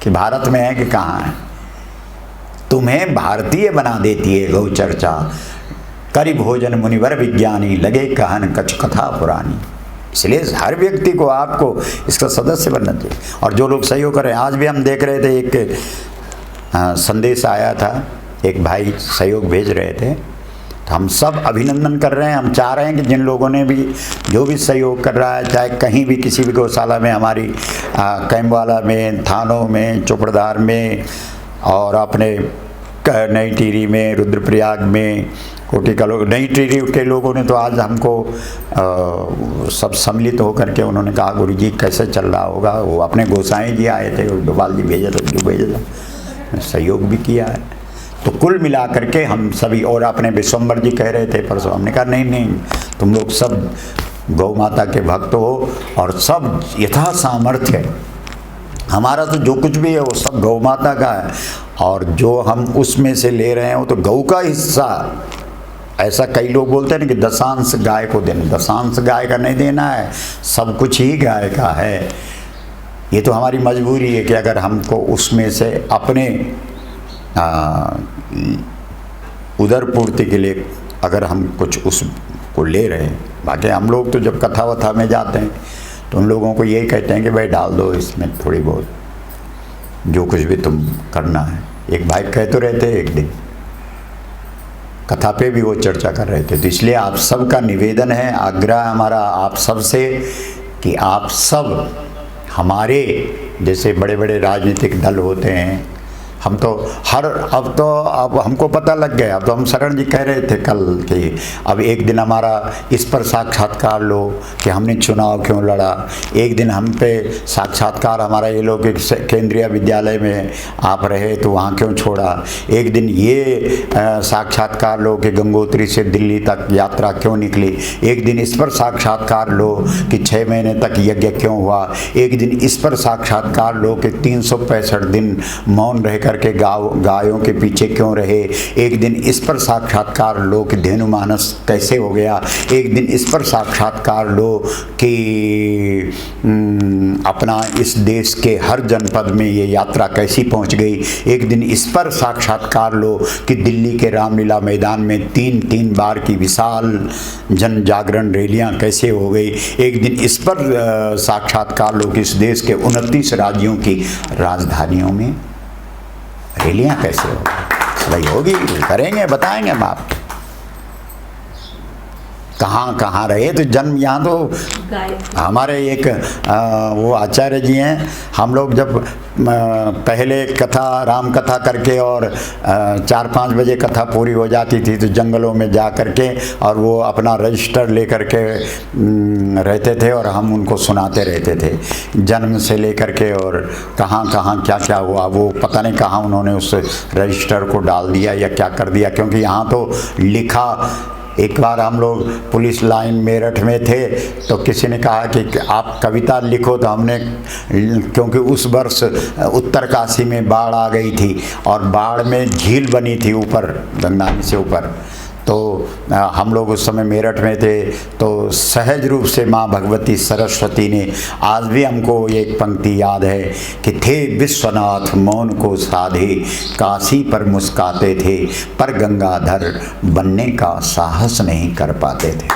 कि भारत में है कि कहाँ है। तुम्हें भारतीय बना देती है गौ चर्चा। करि भोजन मुनिवर विज्ञानी, लगे कहन कछ कथा पुरानी। इसलिए हर व्यक्ति को, आपको इसका सदस्य बनना चाहिए। और जो लोग सहयोग करें, आज भी हम देख रहे थे एक संदेश आया था, एक भाई सहयोग भेज रहे थे, तो हम सब अभिनंदन कर रहे हैं। हम चाह रहे हैं कि जिन लोगों ने भी, जो भी सहयोग कर रहा है, चाहे कहीं भी किसी भी गौशाला में, हमारी कैम्बवाला में, थानों में, चोपड़दार में, और अपने नई टिहरी में, रुद्रप्रयाग में, कोटी का लोग, नई टिहरी के लोगों ने तो आज हमको सब सम्मिलित होकर के उन्होंने कहा गुरु जी कैसे चल रहा होगा। वो अपने गोसाई जी आए थे, डोभाल जी भेजा था, जो भेजा था, सहयोग भी किया है। तो कुल मिला करके हम सभी, और अपने विश्वम्बर जी कह रहे थे परसों, हमने कहा नहीं, तुम लोग सब गौ माता के भक्त हो और सब यथा सामर्थ्य, हमारा तो जो कुछ भी है वो सब गौ माता का है। और जो हम उसमें से ले रहे हैं वो तो गौ का हिस्सा। ऐसा कई लोग बोलते हैं ना कि दशांश गाय को देना, दशांश गाय का नहीं देना है, सब कुछ ही गाय का है। ये तो हमारी मजबूरी है कि अगर हमको उसमें से अपने उदर पूर्ति के लिए अगर हम कुछ उसको ले रहे हैं। बाकी हम लोग तो जब कथा वथा में जाते हैं तो उन लोगों को यही कहते हैं कि भाई डाल दो इसमें थोड़ी बहुत, जो कुछ भी तुम करना है। एक भाई कह तो रहते एक दिन कथा पे भी वो चर्चा कर रहे थे। तो इसलिए आप सबका निवेदन है, आग्रह हमारा आप सब से कि आप सब हमारे जैसे बड़े बड़े राजनीतिक दल होते हैं, हम तो अब हमको पता लग गया। अब तो हम शरण जी कह रहे थे कल कि अब एक दिन हमारा इस पर साक्षात्कार लो कि हमने चुनाव क्यों लड़ा, एक दिन हम पे साक्षात्कार हमारा ये लो कि केंद्रीय विद्यालय में आप रहे तो वहाँ क्यों छोड़ा, एक दिन ये साक्षात्कार लो कि गंगोत्री से दिल्ली तक यात्रा क्यों निकली, एक दिन इस पर साक्षात्कार लो कि 6 महीने तक यज्ञ क्यों हुआ, एक दिन इस पर साक्षात्कार लो कि 365 दिन मौन रहकर करके गायों के पीछे क्यों रहे, एक दिन इस पर साक्षात्कार लो कि धेनु मानस कैसे हो गया, एक दिन इस पर साक्षात्कार लो कि अपना इस देश के हर जनपद में ये यात्रा कैसी पहुंच गई, एक दिन इस पर साक्षात्कार लो कि दिल्ली के रामलीला मैदान में 3-3 बार की विशाल जन जागरण रैलियां कैसे हो गई, एक दिन इस पर साक्षात्कार लो कि इस देश के 29 राज्यों की राजधानियों में रैलियां कैसे हो गई। भाई होगी, करेंगे, बताएंगे हम आप कहाँ कहाँ रहे। तो जन्म यहाँ तो हमारे एक वो आचार्य जी हैं, हम लोग जब पहले कथा राम कथा करके और 4-5 बजे कथा पूरी हो जाती थी तो जंगलों में जा करके और वो अपना रजिस्टर ले करके रहते थे और हम उनको सुनाते रहते थे जन्म से लेकर के और कहाँ कहाँ क्या क्या हुआ। वो पता नहीं कहाँ उन्होंने उस रजिस्टर को डाल दिया या क्या कर दिया, क्योंकि यहाँ तो लिखा। एक बार हम लोग पुलिस लाइन मेरठ में थे तो किसी ने कहा कि आप कविता लिखो, तो हमने, क्योंकि उस वर्ष उत्तरकाशी में बाढ़ आ गई थी और बाढ़ में झील बनी थी ऊपर गंगा नदी से ऊपर, तो हम लोग उस समय मेरठ में थे। तो सहज रूप से माँ भगवती सरस्वती ने, आज भी हमको एक पंक्ति याद है कि थे विश्वनाथ मौन को साधे, काशी पर मुस्काते थे पर गंगाधर बनने का साहस नहीं कर पाते थे।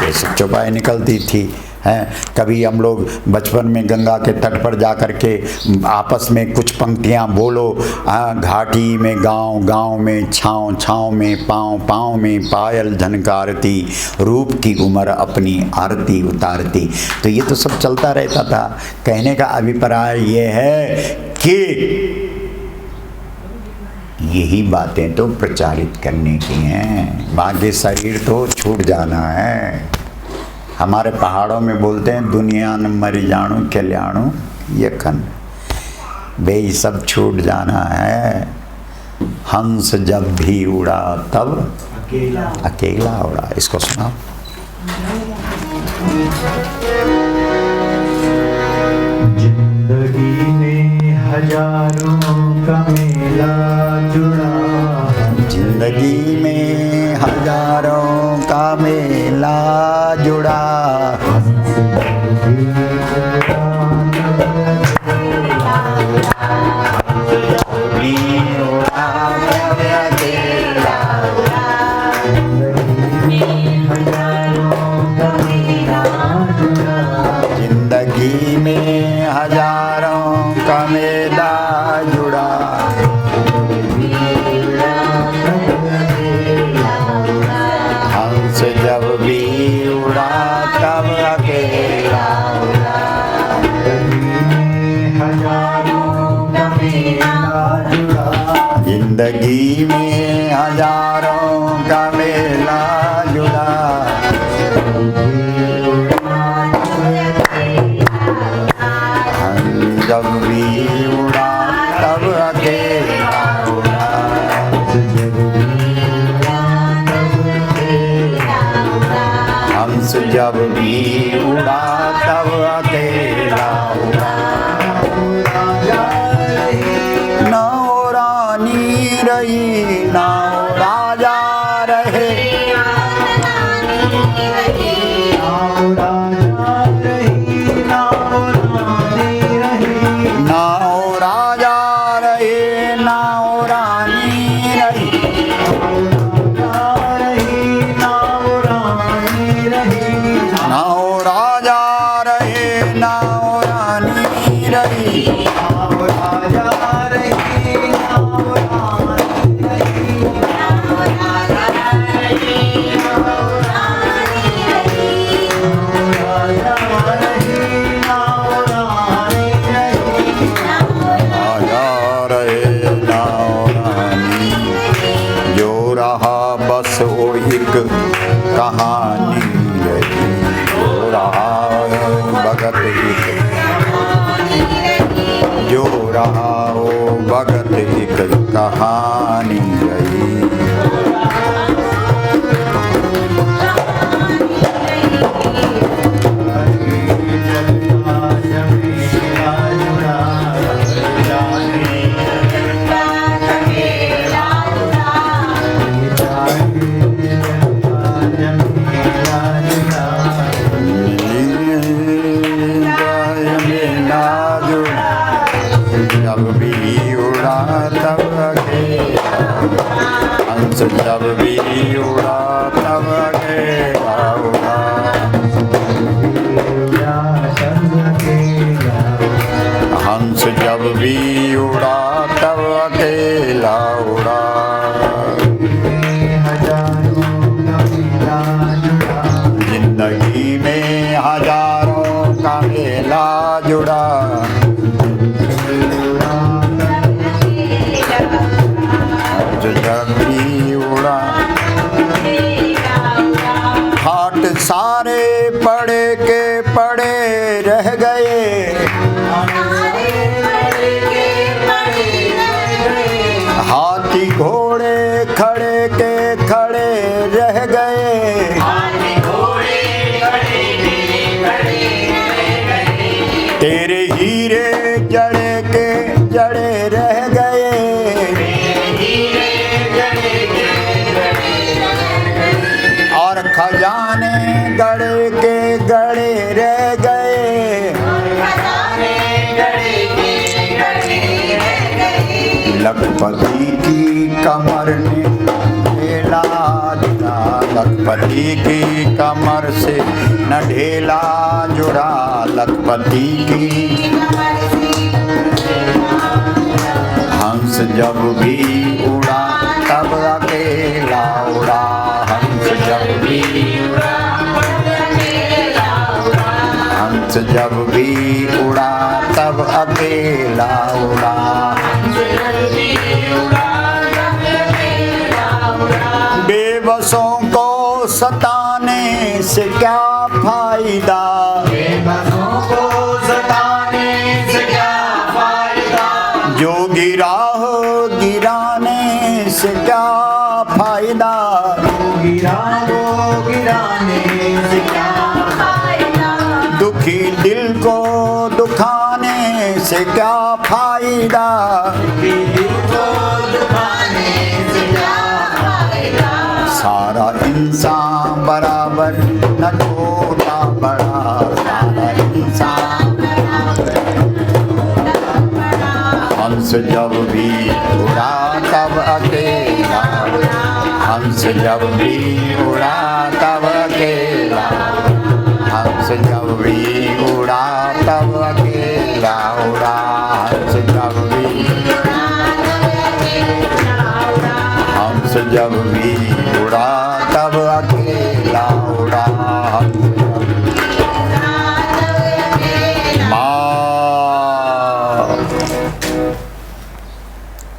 ये चौपाई निकलती थी हैं। कभी हम लोग बचपन में गंगा के तट पर जा कर के आपस में कुछ पंक्तियाँ बोलो, घाटी में गांव, गांव में छाँव, छाँव में पाँव, पाँव में पायल झनकारती, रूप की उम्र अपनी आरती उतारती। तो ये तो सब चलता रहता था। कहने का अभिप्राय ये है कि यही बातें तो प्रचारित करने की हैं, बाकी शरीर तो छूट जाना है। हमारे पहाड़ों में बोलते हैं दुनिया न मर जानू कल्याणु यखन, बे सब छूट जाना है। हंस जब भी उड़ा तब अकेला उड़ा। इसको सुनाओ। जिंदगी में हजारों का मेला जुड़ा, जिंदगी में हजारों का मेला जुड़ा, जिंदगी में हजारों का मेला जुड़ा, हंस जब भी उड़ा तब अकेला उड़ा। हजारों का मेला जुड़ा, जिंदगी में हजारों का मेला जुड़ा, हम जब भी उड़ा तब अकेला उड़ा। हंस जब भी उड़ा तब अकेला उड़ा। नौ रानी रही नौ राजा रहे, नौ राजा रहे नौ रानी रही, नौ राजा रहे नौ रानी रही, राजा रहे नौ रानी। जो रहा बस वो एक कहानी रही, जो रहा भगत एक, जो रहा वो भगत एक कहानी रही। जब भी उड़ा तब अकेला उड़ा। उड़ा तब अकेला उड़ा। हंस जब भी उड़ा तब अकेला उड़ा। हजारों का मेला जुड़ा। जिंदगी में हजारों का मेला जुड़ा। उड़ा हंस जब भी उड़ा। हाट सारे पड़े के पड़े रह गए। हाथी घोड़े खड़े के खड़े रह गए। तेरे हीरे जड़े के जड़े रह गए। और खजाने गड़े के गड़े रह गए। लखपति की कमर ने ढेला जुड़ा। लखपति की कमर से न ढेला जुड़ा। लखपति की हंस जब भी उड़ा तब अकेला उड़ा। हंस जब भी हंस जब भी उड़ा तब अकेला उड़ा। बेबसों को सताने से क्या फायदा। बेबसों को सताने से क्या फायदा। जो गिरा हो गिराने से क्या फायदा। गिराने से क्या। दुखी दिल को दुखाने से क्या फायदा। सारा इंसान बराबर न छोटा बड़ा। सारा इंसान हंस जब भी उड़ा तब अकेला। हंस जब भी उड़ा तब अकेला। हंस जब भी उड़ा तब अकेला उड़ा। हंस जब भी हंस जब भी उड़ा तब अकेला उड़ा।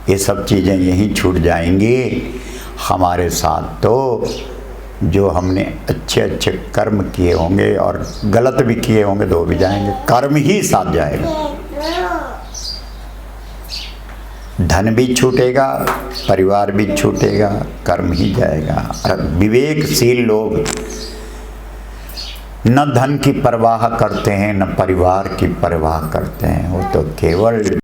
ये सब चीज़ें यहीं छूट जाएंगी हमारे साथ। तो जो हमने अच्छे अच्छे कर्म किए होंगे और गलत भी किए होंगे तो भी जाएंगे। कर्म ही साथ जाएगा। धन भी छूटेगा, परिवार भी छूटेगा, कर्म ही जाएगा। और विवेकशील लोग न धन की परवाह करते हैं न परिवार की परवाह करते हैं। वो तो केवल